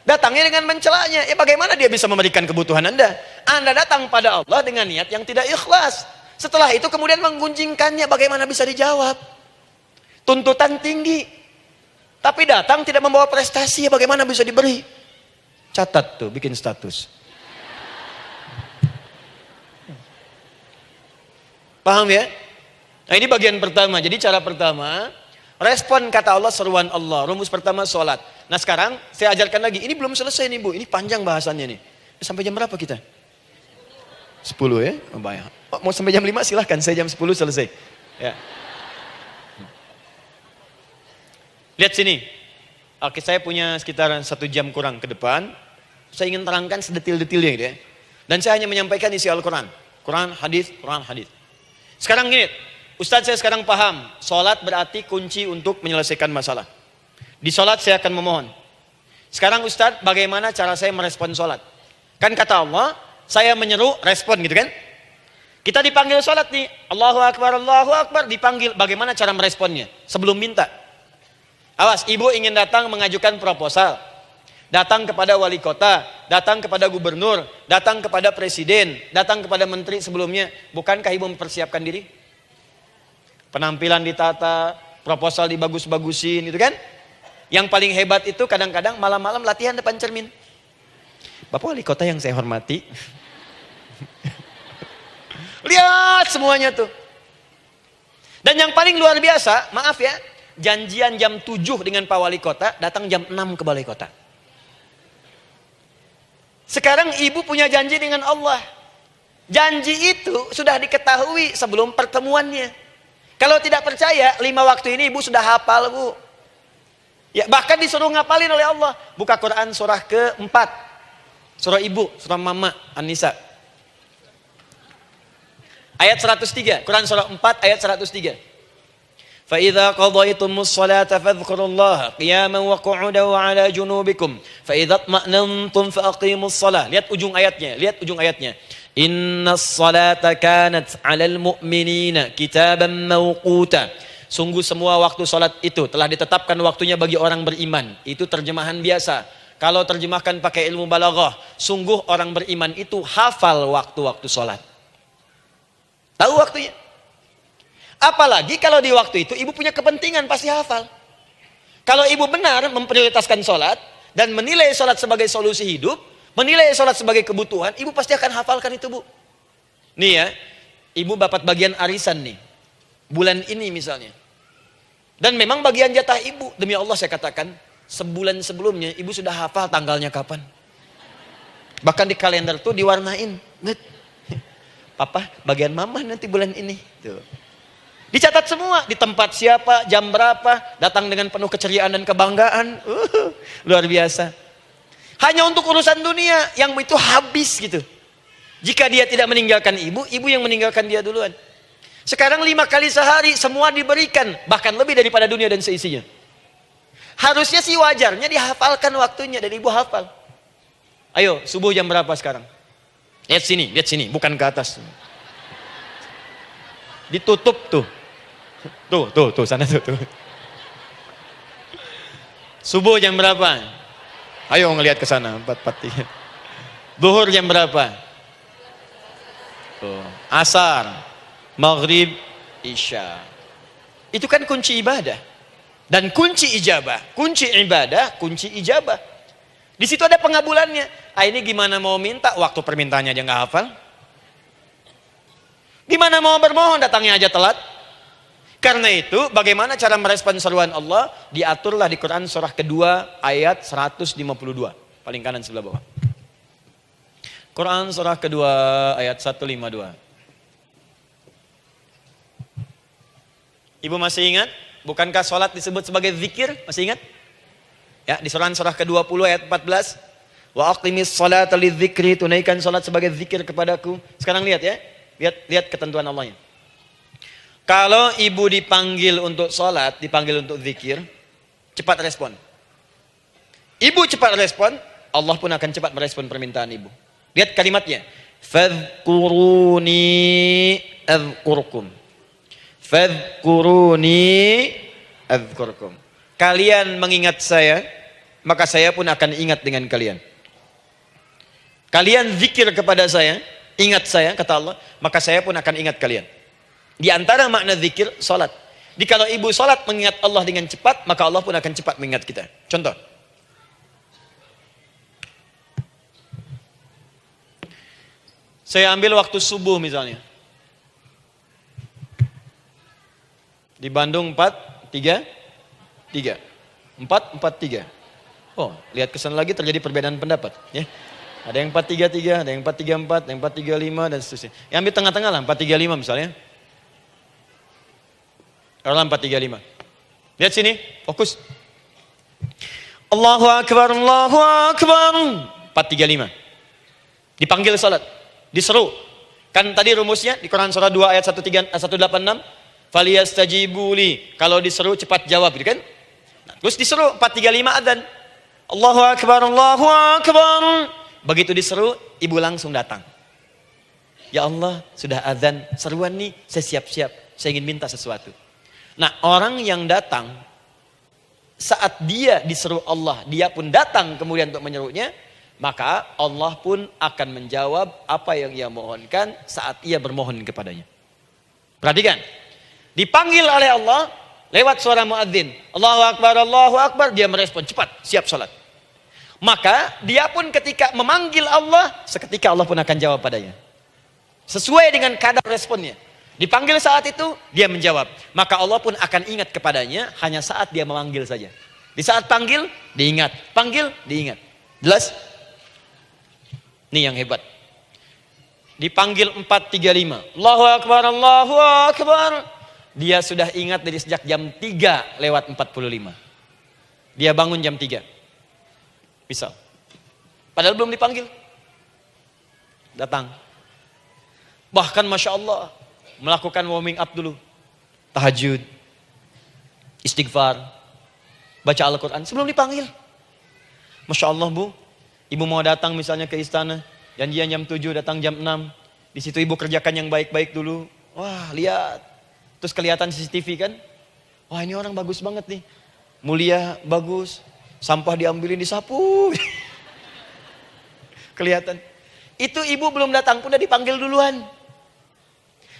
Datangnya dengan mencelanya. Ya bagaimana dia bisa memberikan kebutuhan Anda? Anda datang pada Allah dengan niat yang tidak ikhlas. Setelah itu kemudian menggunjingkannya, bagaimana bisa dijawab? Tuntutan tinggi. Tapi datang tidak membawa prestasi, ya bagaimana bisa diberi? Catat tuh, bikin status. Paham ya? Nah ini bagian pertama. Jadi cara pertama, respon kata Allah, seruan Allah. Rumus pertama sholat. Nah sekarang saya ajarkan lagi. Ini belum selesai nih Bu. Ini panjang bahasannya nih. Sampai jam berapa kita? 10 ya? Oh, banyak. Oh, mau sampai jam 5 silahkan. Saya jam 10 selesai. Ya. Lihat sini. Oke, saya punya sekitar 1 jam kurang ke depan. Saya ingin terangkan sedetil-detilnya gitu ya. Dan saya hanya menyampaikan isi Al-Quran. Quran, hadis, Quran, hadis. Sekarang gini, Ustadz saya sekarang paham, sholat berarti kunci untuk menyelesaikan masalah. Di sholat saya akan memohon. Sekarang Ustadz, bagaimana cara saya merespon sholat? Kan kata Allah, saya menyeru, respon gitu kan? Kita dipanggil sholat nih, Allahu Akbar, dipanggil. Bagaimana cara meresponnya? Sebelum minta. Awas, ibu ingin datang mengajukan proposal. Datang kepada wali kota, datang kepada gubernur, datang kepada presiden, datang kepada menteri sebelumnya. Bukankah ibu mempersiapkan diri? Penampilan ditata, proposal dibagus-bagusin, itu kan? Yang paling hebat itu kadang-kadang malam-malam latihan depan cermin. Bapak wali kota yang saya hormati. Lihat semuanya tuh. Dan yang paling luar biasa, maaf ya, janjian jam 7 dengan Pak Wali Kota, datang jam 6 ke Balai Kota. Sekarang ibu punya janji dengan Allah. Janji itu sudah diketahui sebelum pertemuannya. Kalau tidak percaya, 5 waktu ini ibu sudah hafal Bu. Ya, bahkan disuruh ngapalin oleh Allah. Buka Quran surah ke-4. Surah ibu, surah mama, An-Nisa. Ayat 103, Quran surah 4 ayat 103. فَإِذَا قَضَيْتُمُ الصَّلَاةَ فَاذْكُرُوا اللَّهَ قِيَامًا وَقُعُودًا وَعَلَى جُنُوبِكُمْ فَإِذَا اطْمَأْنَنْتُمْ فَأَقِيمُوا الصَّلَاةَ. Lihat ujung ayatnya. Inna as-salata kanat 'alal mu'minina kitaban mawquta. Sungguh semua waktu salat itu telah ditetapkan waktunya bagi orang beriman. Itu terjemahan biasa. Kalau terjemahkan pakai ilmu balaghah, sungguh orang beriman itu hafal waktu-waktu salat. Tahu waktunya. Apalagi kalau di waktu itu ibu punya kepentingan, pasti hafal. Kalau ibu benar memprioritaskan sholat dan menilai sholat sebagai solusi hidup, menilai sholat sebagai kebutuhan, ibu pasti akan hafalkan itu Bu. Nih ya, ibu dapat bagian arisan nih, bulan ini misalnya. Dan memang bagian jatah ibu, demi Allah saya katakan, sebulan sebelumnya ibu sudah hafal tanggalnya kapan. Bahkan di kalender tuh diwarnain. Papa, bagian mama nanti bulan ini. Tuh. Dicatat semua, di tempat siapa, jam berapa, datang dengan penuh keceriaan dan kebanggaan. Luar biasa. Hanya untuk urusan dunia yang itu habis gitu. Jika dia tidak meninggalkan ibu, ibu yang meninggalkan dia duluan. Sekarang 5 kali sehari semua diberikan, bahkan lebih daripada dunia dan seisinya. Harusnya sih wajarnya dihafalkan waktunya dan ibu hafal. Ayo, subuh jam berapa sekarang? Lihat sini, bukan ke atas. Ditutup tuh. Tuh, sana tuh. Subuh jam berapa? Ayo ngelihat ke sana, 4:43. Zuhur jam berapa? Tuh. Asar, maghrib, isya. Itu kan kunci ibadah. Dan kunci ijabah, kunci ibadah, kunci ijabah. Di situ ada pengabulannya. Ini gimana mau minta, waktu permintaannya aja nggak hafal. Gimana mau bermohon, datangnya aja telat. Karena itu, bagaimana cara merespon seruan Allah? Diaturlah di Quran surah kedua ayat 152. Paling kanan sebelah bawah. Quran surah kedua ayat 152. Ibu masih ingat? Bukankah sholat disebut sebagai zikir? Masih ingat? Ya, di surah ke-20 ayat 14. Wa aqimis sholata lidzikri, tunaikan sholat sebagai zikir kepadaku. Sekarang lihat ya. Lihat ketentuan Allahnya. Kalau ibu dipanggil untuk sholat, dipanggil untuk zikir, cepat respon. Ibu cepat respon, Allah pun akan cepat merespon permintaan ibu. Lihat kalimatnya. Fadhkuruni adzkurkum. Fadhkuruni adzkurkum. Kalian mengingat saya, maka saya pun akan ingat dengan kalian. Kalian zikir kepada saya, ingat saya, kata Allah, maka saya pun akan ingat kalian. Di antara makna zikir, salat. Kalau ibu salat mengingat Allah dengan cepat, maka Allah pun akan cepat mengingat kita. Contoh. Saya ambil waktu subuh misalnya. Di Bandung 4:33. 4:43. Oh, lihat kesan lagi terjadi perbedaan pendapat, ya. Ada yang 4:33, ada yang 4:34, ada yang 4:35 dan seterusnya. Yang ambil tengah-tengah lah, 4:35 misalnya. Orang 4:35. Lihat sini, fokus. Allahu Akbar, Allahu Akbar. 4:35. Dipanggil salat, diseru. Kan tadi rumusnya di Quran surah 2 ayat 186. Faliyastajibuli. Kalau diseru cepat jawab, gitu kan? Nah, terus diseru 4:35 adzan. Allahu Akbar, Allahu Akbar. Begitu diseru, ibu langsung datang. Ya Allah, sudah adzan, seruan nih, saya siap-siap, saya ingin minta sesuatu. Nah, orang yang datang saat dia diseru Allah, dia pun datang kemudian untuk menyerunya, maka Allah pun akan menjawab apa yang ia mohonkan saat ia bermohon kepadanya. Perhatikan, dipanggil oleh Allah lewat suara muadzin, Allahu Akbar, dia merespon cepat, siap salat. Maka dia pun ketika memanggil Allah, seketika Allah pun akan jawab padanya. Sesuai dengan kadar responnya. Dipanggil saat itu, dia menjawab. Maka Allah pun akan ingat kepadanya hanya saat dia memanggil saja. Di saat panggil, diingat. Panggil, diingat. Jelas? Ini yang hebat. Dipanggil 4:35. Allahu Akbar, Allahu Akbar. Dia sudah ingat dari sejak jam 3:45. Dia bangun jam 3. Misal. Padahal belum dipanggil. Datang. Bahkan Masya Allah, melakukan warming up dulu. Tahajud. Istighfar. Baca Al-Quran sebelum dipanggil. Masya Allah Bu, ibu mau datang misalnya ke istana. Janjian jam 7, datang jam 6. Di situ ibu kerjakan yang baik-baik dulu. Wah lihat. Terus kelihatan CCTV kan. Wah ini orang bagus banget nih. Mulia, bagus. Sampah diambilin, disapu. Kelihatan. Itu ibu belum datang pun udah dipanggil duluan.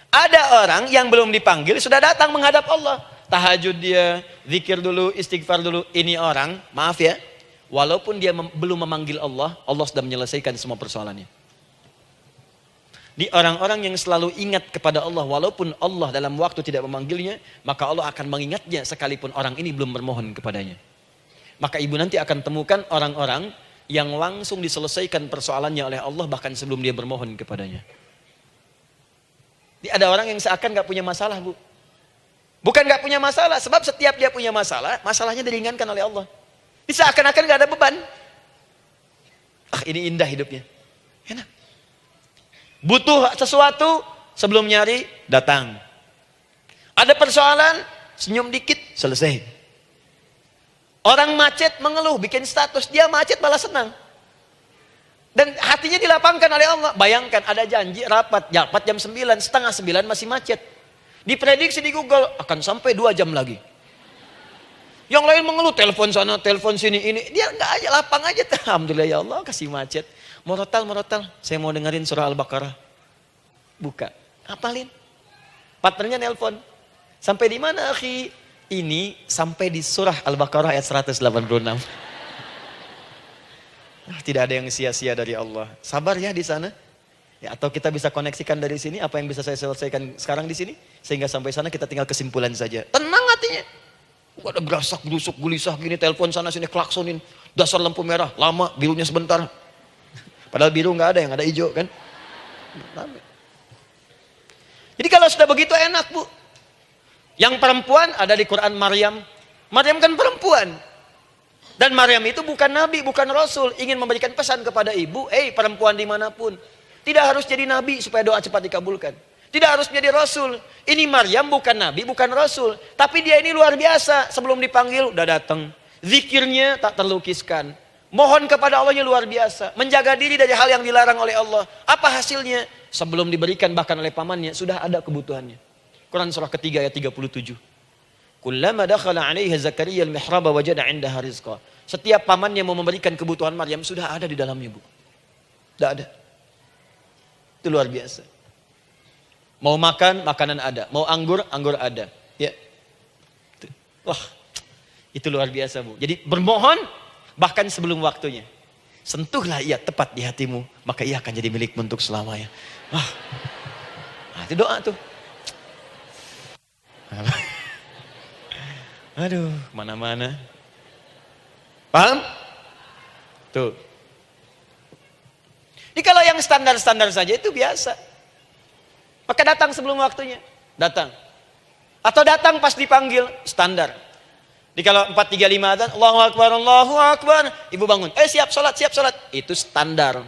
Ada orang yang belum dipanggil sudah datang menghadap Allah. Tahajud dia, zikir dulu, istighfar dulu. Ini orang, maaf ya, walaupun dia belum memanggil Allah, Allah sudah menyelesaikan semua persoalannya. Di orang-orang yang selalu ingat kepada Allah, walaupun Allah dalam waktu tidak memanggilnya, maka Allah akan mengingatnya sekalipun orang ini belum bermohon kepadanya. Maka ibu nanti akan temukan orang-orang yang langsung diselesaikan persoalannya oleh Allah bahkan sebelum dia bermohon kepadanya. Ada orang yang seakan gak punya masalah, Bu. Bukan gak punya masalah, sebab setiap dia punya masalah, masalahnya diringankan oleh Allah. Seakan-akan gak ada beban. Ini indah hidupnya. Enak. Butuh sesuatu, sebelum nyari, datang. Ada persoalan, senyum dikit, selesai. Orang macet mengeluh, bikin status, dia macet malah senang. Dan hatinya dilapangkan oleh Allah. Bayangkan ada janji rapat jam 9, setengah 9 masih macet. Diprediksi di Google akan sampai 2 jam lagi. Yang lain mengeluh, telepon sana, telepon sini, ini. Dia nggak aja, lapang aja. Alhamdulillah ya Allah kasih macet. Murotal, saya mau dengerin surah Al-Baqarah. Buka, hafalin. Partnernya nelpon. Sampai di mana, akhi? Ini sampai di surah Al-Baqarah ayat 186. Tidak ada yang sia-sia dari Allah. Sabar ya di sana. Ya, atau kita bisa koneksikan dari sini apa yang bisa saya selesaikan sekarang di sini sehingga sampai sana kita tinggal kesimpulan saja. Tenang hatinya. Gak ada gerasak, gerusuk, gelisah gini, telepon sana sini, klaksonin, dasar lampu merah, lama, birunya sebentar. Padahal biru nggak ada, yang ada hijau kan. Jadi kalau sudah begitu enak, Bu. Yang perempuan ada di Quran Maryam. Maryam kan perempuan. Dan Maryam itu bukan nabi, bukan rasul. Ingin memberikan pesan kepada ibu, perempuan dimanapun. Tidak harus jadi nabi supaya doa cepat dikabulkan. Tidak harus menjadi rasul. Ini Maryam bukan nabi, bukan rasul. Tapi dia ini luar biasa. Sebelum dipanggil, udah datang. Zikirnya tak terlukiskan. Mohon kepada Allahnya luar biasa. Menjaga diri dari hal yang dilarang oleh Allah. Apa hasilnya? Sebelum diberikan bahkan oleh pamannya, sudah ada kebutuhannya. Quran surah ketiga ayat 37. Kullama dakhala 'alaiha Zakaria al-mihraba wajada 'indaha rizqa. Setiap pamannya mau memberikan kebutuhan Maryam sudah ada di dalamnya, Bu. Sudah ada. Itu luar biasa. Mau makan, makanan ada. Mau anggur, anggur ada. Ya. Wah, itu luar biasa, Bu. Jadi bermohon bahkan sebelum waktunya. Sentuhlah ia tepat di hatimu, maka ia akan jadi milikmu untuk selamanya. Wah. Nah, itu doa tuh. Aduh, mana-mana. Paham? Tuh. Jadi kalau yang standar-standar saja itu biasa. Maka datang sebelum waktunya. Datang. Atau datang pas dipanggil. Standar. Jadi kalau 4-3-5 adzan, Allahu Akbar, Allahu Akbar. Ibu bangun. Siap sholat, siap sholat. Itu standar.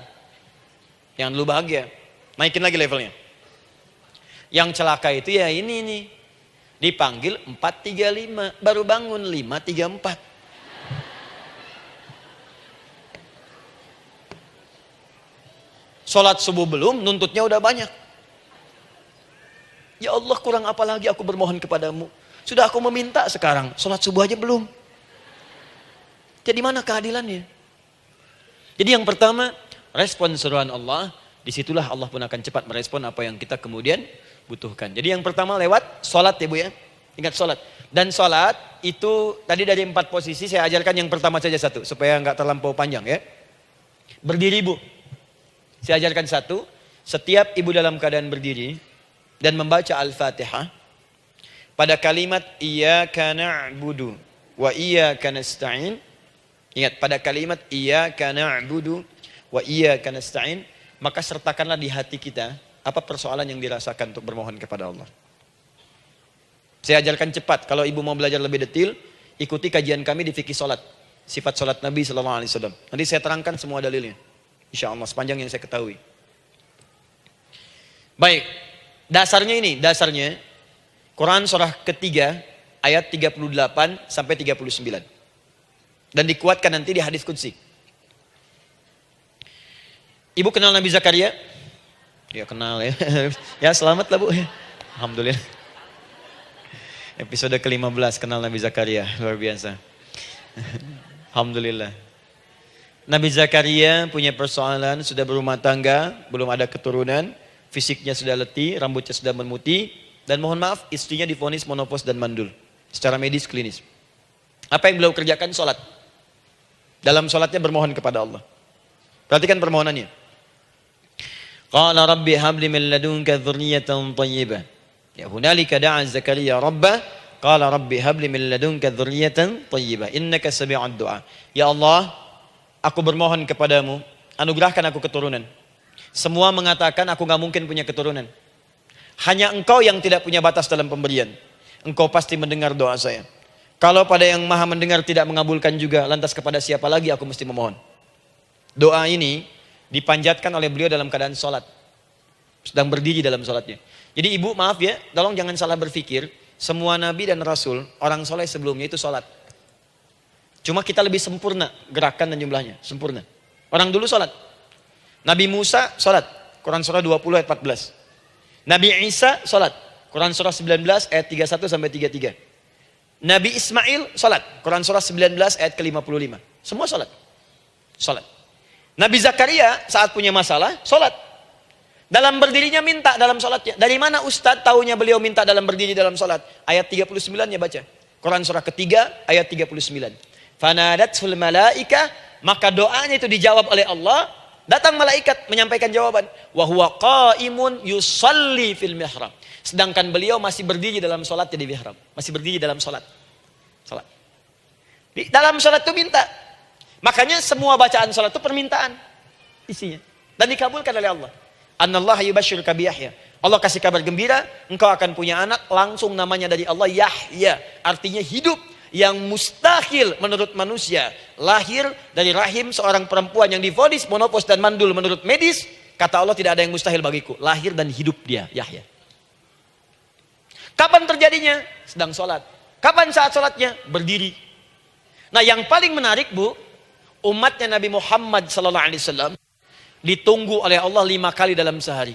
Yang dulu bahagia. Naikin lagi levelnya. Yang celaka itu ya ini nih. Dipanggil 4-3-5, baru bangun 5-3-4. Sholat subuh belum, nuntutnya udah banyak. Ya Allah, kurang apa lagi aku bermohon kepadamu. Sudah aku meminta sekarang, sholat subuh aja belum. Jadi mana keadilannya? Jadi yang pertama, respon seruan Allah, disitulah Allah pun akan cepat merespon apa yang kita kemudian butuhkan. Jadi yang pertama lewat sholat ya Bu ya. Ingat sholat. Dan sholat itu tadi dari 4 posisi saya ajarkan yang pertama saja satu. Supaya nggak terlampau panjang ya. Berdiri Bu. Saya ajarkan satu. Setiap ibu dalam keadaan berdiri dan membaca Al-Fatihah. Pada kalimat iyyaka na'budu wa iyyaka nasta'in. Ingat pada kalimat iyyaka na'budu wa iyyaka nasta'in. Maka sertakanlah di hati kita apa persoalan yang dirasakan untuk bermohon kepada Allah. Saya ajarkan cepat. Kalau ibu mau belajar lebih detail, ikuti kajian kami di fikih salat. Sifat salat Nabi SAW. Nanti saya terangkan semua dalilnya. Insya Allah sepanjang yang saya ketahui. Baik. Dasarnya ini. Dasarnya. Quran surah ketiga ayat 38 sampai 39. Dan dikuatkan nanti di hadis qudsi. Ibu kenal Nabi Zakaria? Ya kenal ya. Ya selamat lah Bu. Alhamdulillah. Episode ke-15 kenal Nabi Zakaria. Luar biasa. Alhamdulillah. Nabi Zakaria punya persoalan, sudah berumah tangga, belum ada keturunan, fisiknya sudah letih, rambutnya sudah memutih, dan mohon maaf istrinya divonis monopos dan mandul. Secara medis klinis. Apa yang beliau kerjakan? Sholat. Dalam sholatnya bermohon kepada Allah. Perhatikan permohonannya. Qala rabbi habli min ladunka dzurriyyatan thayyibah. Ya hunalika da'a Zakaria rabbah Qala rabbi habli min ladunka dzurriyyatan thayyibah innaka sami'ud du'a. Ya Allah, aku bermohon kepadamu, anugerahkan aku keturunan. Semua mengatakan aku gak mungkin punya keturunan. Hanya engkau yang tidak punya batas dalam pemberian. Engkau pasti mendengar doa saya. Kalau pada yang maha mendengar tidak mengabulkan juga, lantas kepada siapa lagi aku mesti memohon? Doa ini dipanjatkan oleh beliau dalam keadaan sholat. Sedang berdiri dalam sholatnya. Jadi ibu maaf ya, tolong jangan salah berpikir. Semua nabi dan rasul, orang soleh sebelumnya itu sholat. Cuma kita lebih sempurna gerakan dan jumlahnya, sempurna. Orang dulu sholat. Nabi Musa sholat, Quran surah 20 ayat 14. Nabi Isa sholat, Quran surah 19 ayat 31 sampai 33. Nabi Ismail sholat, Quran surah 19 ayat ke-55. Semua sholat. Sholat. Nabi Zakaria saat punya masalah, sholat. Dalam berdirinya minta dalam sholatnya. Dari mana Ustadz tahunya beliau minta dalam berdiri dalam sholat? Ayat 39-nya baca. Quran surah ketiga ayat 39. Fanadatul malaika, maka doanya itu dijawab oleh Allah. Datang malaikat menyampaikan jawaban. Wa huwa qaimun yusalli fil mihrab. Sedangkan beliau masih berdiri dalam sholatnya di mihrab. Masih berdiri dalam sholat. Sholat. Di dalam sholat itu minta. Makanya semua bacaan sholat itu permintaan isinya. Dan dikabulkan oleh Allah. Annallaha yubashshiruka bi Yahya. Allah kasih kabar gembira, engkau akan punya anak, langsung namanya dari Allah Yahya. Artinya hidup yang mustahil menurut manusia. Lahir dari rahim seorang perempuan yang divonis monopos dan mandul menurut medis. Kata Allah tidak ada yang mustahil bagiku. Lahir dan hidup dia, Yahya. Kapan terjadinya? Sedang sholat. Kapan saat sholatnya? Berdiri. Nah yang paling menarik bu, umatnya Nabi Muhammad SAW ditunggu oleh Allah 5 kali dalam sehari.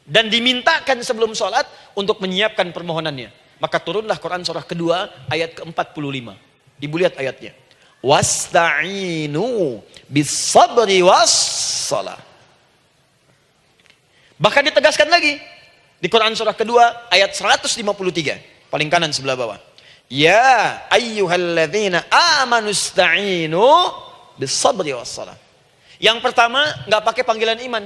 Dan dimintakan sebelum sholat untuk menyiapkan permohonannya. Maka turunlah Quran surah kedua ayat ke-45. Ibu lihat ayatnya. Wasta'inu bis-sabri was-salah. Bahkan ditegaskan lagi. Di Quran surah kedua ayat 153. Paling kanan sebelah bawah. Ya ayyuhalladzina amanu ista'inu bis-sabri was-salah. Yang pertama, nggak pakai panggilan iman.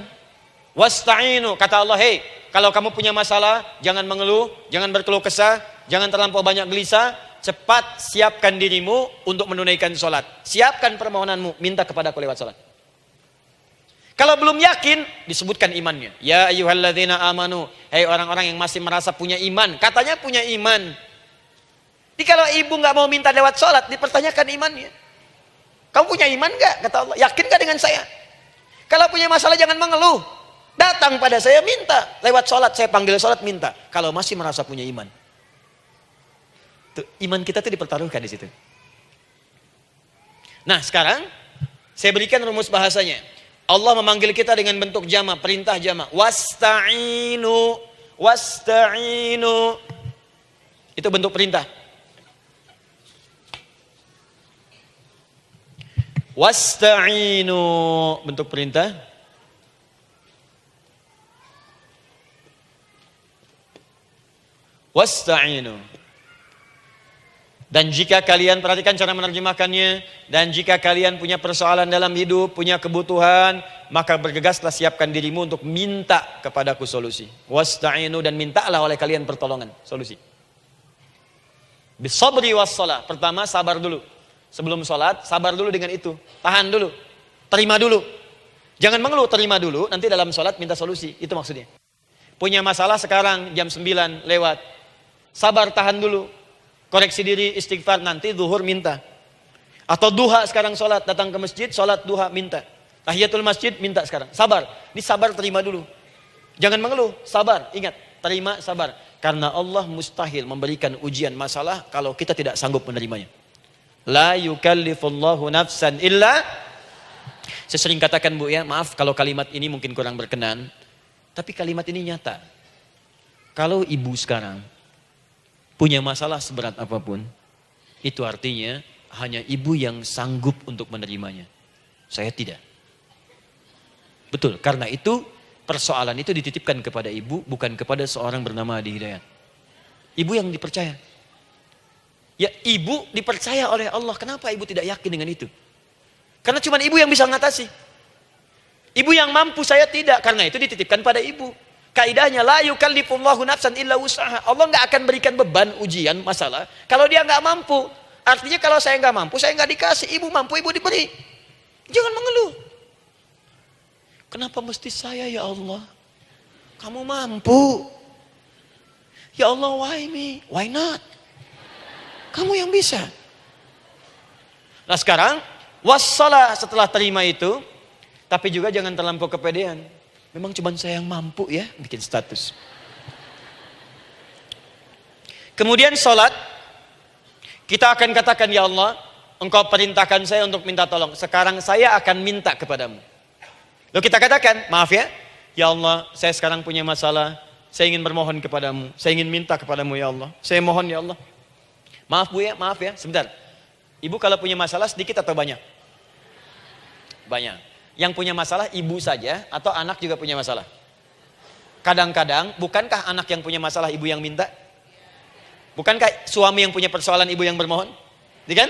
Wasta'inu, kata Allah, hei, kalau kamu punya masalah, jangan mengeluh, jangan berkeluh kesah, jangan terlampau banyak gelisah, cepat siapkan dirimu untuk menunaikan sholat. Siapkan permohonanmu, minta kepada aku lewat sholat. Kalau belum yakin, disebutkan imannya. Ya ayyuhalladzina amanu, hei orang-orang yang masih merasa punya iman, katanya punya iman. Jadi kalau ibu nggak mau minta lewat sholat, dipertanyakan imannya. Kamu punya iman gak? Kata Allah. Yakin gak dengan saya? Kalau punya masalah jangan mengeluh. Datang pada saya minta. Lewat sholat, saya panggil sholat minta. Kalau masih merasa punya iman. Tuh, iman kita tuh dipertaruhkan di situ. Nah sekarang, saya berikan rumus bahasanya. Allah memanggil kita dengan bentuk jama, perintah jama. Wasta'inu. Wasta'inu. Itu bentuk perintah. Wasta'inu, bentuk perintah. Wasta'inu. Dan jika kalian, perhatikan cara menerjemahkannya, dan jika kalian punya persoalan dalam hidup, punya kebutuhan, maka bergegaslah siapkan dirimu untuk minta kepadaku solusi. Wasta'inu, dan mintalah oleh kalian pertolongan, solusi. Bisabri wassalah. Pertama sabar dulu. Sebelum sholat, sabar dulu dengan itu. Tahan dulu. Terima dulu. Jangan mengeluh, terima dulu. Nanti dalam sholat minta solusi. Itu maksudnya. Punya masalah sekarang, jam 9 lewat. Sabar, tahan dulu. Koreksi diri, istighfar. Nanti zuhur minta. Atau duha sekarang sholat. Datang ke masjid, sholat duha minta. Tahiyatul masjid, minta sekarang. Sabar. Ini sabar, terima dulu. Jangan mengeluh, sabar. Ingat, terima, sabar. Karena Allah mustahil memberikan ujian masalah kalau kita tidak sanggup menerimanya. La yukallifullahu nafsan illa. Saya sering katakan bu ya, maaf kalau kalimat ini mungkin kurang berkenan. Tapi kalimat ini nyata. Kalau ibu sekarang punya masalah seberat apapun, itu artinya hanya ibu yang sanggup untuk menerimanya. Saya tidak. Betul, karena itu persoalan itu dititipkan kepada ibu, bukan kepada seorang bernama Adi Hidayat. Ibu yang dipercaya. Ya ibu dipercaya oleh Allah. Kenapa ibu tidak yakin dengan itu? Karena cuma ibu yang bisa mengatasi. Ibu yang mampu, saya tidak. Karena itu dititipkan pada ibu. Kaidahnya la yukallifullahu nafsan illa wus'aha. Allah nggak akan berikan beban, ujian, masalah kalau dia nggak mampu. Artinya kalau saya nggak mampu, saya nggak dikasih. Ibu mampu, ibu diberi. Jangan mengeluh. Kenapa mesti saya ya Allah? Kamu mampu. Ya Allah, why me? Why not? Kamu yang bisa. Nah sekarang, wassalah setelah terima itu, tapi juga jangan terlampau kepedean. Memang cuma saya yang mampu ya, bikin status. Kemudian sholat, kita akan katakan, ya Allah, Engkau perintahkan saya untuk minta tolong. Sekarang saya akan minta kepadamu. Lalu kita katakan, maaf ya Allah, saya sekarang punya masalah, saya ingin bermohon kepadamu, saya ingin minta kepadamu ya Allah. Saya mohon ya Allah. Maaf Bu ya, maaf ya, sebentar. Ibu kalau punya masalah sedikit atau banyak? Banyak. Yang punya masalah ibu saja atau anak juga punya masalah? Kadang-kadang, bukankah anak yang punya masalah ibu yang minta? Bukankah suami yang punya persoalan ibu yang bermohon? Kan?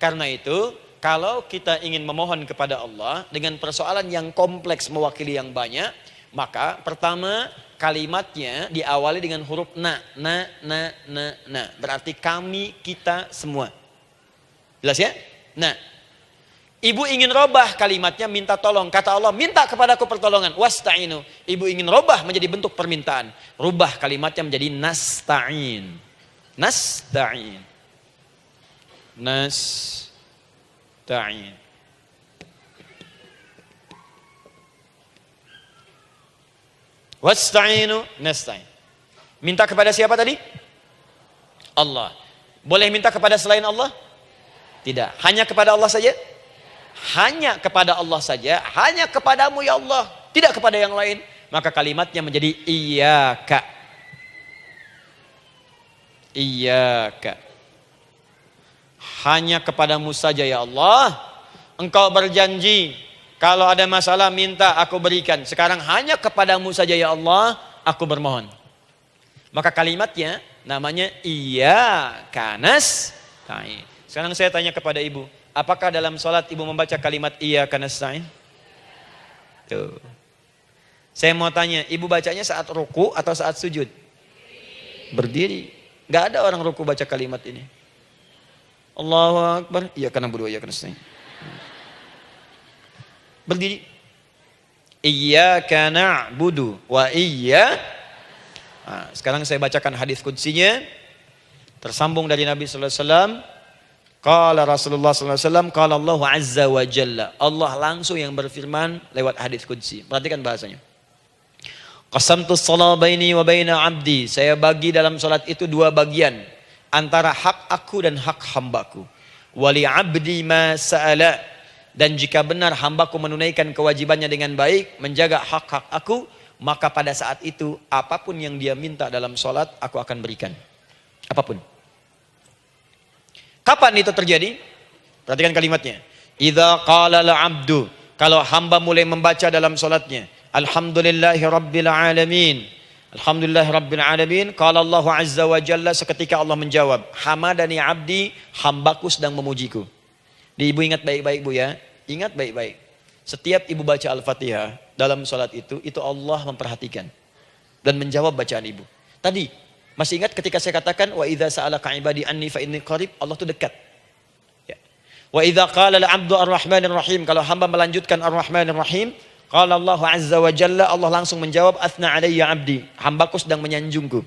Karena itu, kalau kita ingin memohon kepada Allah dengan persoalan yang kompleks mewakili yang banyak, maka pertama kalimatnya diawali dengan huruf na. Berarti kami, kita, semua. Jelas ya? Nah, ibu ingin robah kalimatnya minta tolong. Kata Allah, minta kepadaku pertolongan. Wasta'inu. Ibu ingin robah menjadi bentuk permintaan. Rubah kalimatnya menjadi nasta'in. Nasta'in. Nasta'in. Wasta'inu nasta'in. Minta kepada siapa tadi? Allah. Boleh minta kepada selain Allah? Tidak. Hanya kepada Allah saja? Hanya kepada Allah saja. Hanya kepadamu ya Allah. Tidak kepada yang lain. Maka kalimatnya menjadi iyyaka. Iyyaka. Hanya kepadamu saja ya Allah. Engkau berjanji, kalau ada masalah minta aku berikan. Sekarang hanya kepadamu saja ya Allah, aku bermohon. Maka kalimatnya namanya iyyaka nasta'in. Sekarang saya tanya kepada ibu, apakah dalam sholat ibu membaca kalimat iyyaka nasta'in? Tuh. Saya mau tanya, ibu bacanya saat ruku atau saat sujud? Berdiri. Gak ada orang ruku baca kalimat ini. Allahu Akbar, iyyaka na'budu wa iyyaka nasta'in. Berdiri. Iyyaka na'budu wa sekarang saya bacakan hadis qudsinya. Tersambung dari Nabi sallallahu alaihi wasallam. Qala Rasulullah sallallahu alaihi wasallam, qala Allah azza wa jalla. Allah langsung yang berfirman lewat hadis qudsi. Perhatikan bahasanya. Qasamtu shalah baini wa baina 'abdi. Saya bagi dalam salat itu dua bagian, antara hak aku dan hak hambaku. Wali 'abdi ma sa'ala. Dan jika benar hambaku menunaikan kewajibannya dengan baik, menjaga hak-hak aku, maka pada saat itu apapun yang dia minta dalam salat aku akan berikan. Apapun. Kapan itu terjadi? Perhatikan kalimatnya. Idza qala al-'abdu, kalau hamba mulai membaca dalam salatnya, alhamdulillahi rabbil alamin. Alhamdulillahi rabbil alamin. Qala Allah azza wa jalla, seketika Allah menjawab, hamadani 'abdi, hambaku sedang memujiku. Ibu ingat baik-baik Bu ya. Ingat baik-baik. Setiap ibu baca Al-Fatihah dalam salat itu Allah memperhatikan dan menjawab bacaan ibu. Tadi masih ingat ketika saya katakan wa idza sa'alaka 'ibadi anni fa inni qarib, Allah itu dekat. Ya. Wa idza qala al-'abdu ar-rahmanir rahim, kalau hamba melanjutkan ar-rahmanir rahim, qala Allah azza wa jalla, Allah langsung menjawab athna 'alayya 'abdi, hambaku sedang menyanjungku.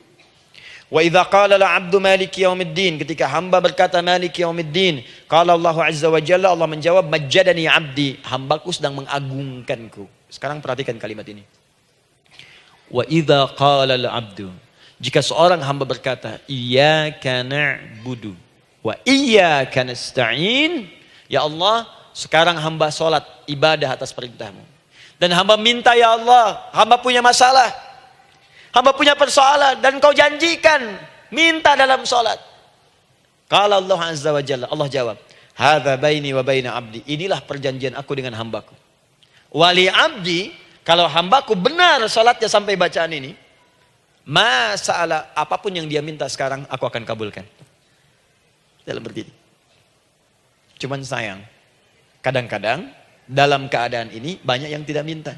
Wa idza qala al-'abdu maliki yaumiddin, ketika hamba berkata maliki yaumiddin, qala Allah azza wa jalla, Allah menjawab majjadani 'abdi, hambaku sedang mengagungkanku. Sekarang perhatikan kalimat ini. Wa idza qala al-'abdu, jika seorang hamba berkata, iyyaka na'budu wa iyyaka nasta'in, ya Allah, sekarang hamba sholat ibadah atas perintahmu. Dan hamba minta ya Allah, hamba punya masalah, hamba punya persoalan, dan kau janjikan minta dalam sholat. Qala Allah azza wa jalla, Allah jawab, hadza baini wa baina abdi, inilah perjanjian aku dengan hambaku. Wali abdi, kalau hambaku benar sholatnya sampai bacaan ini, masalah apapun yang dia minta sekarang aku akan kabulkan. Dalam berdiri. Cuman sayang, kadang-kadang dalam keadaan ini banyak yang tidak minta.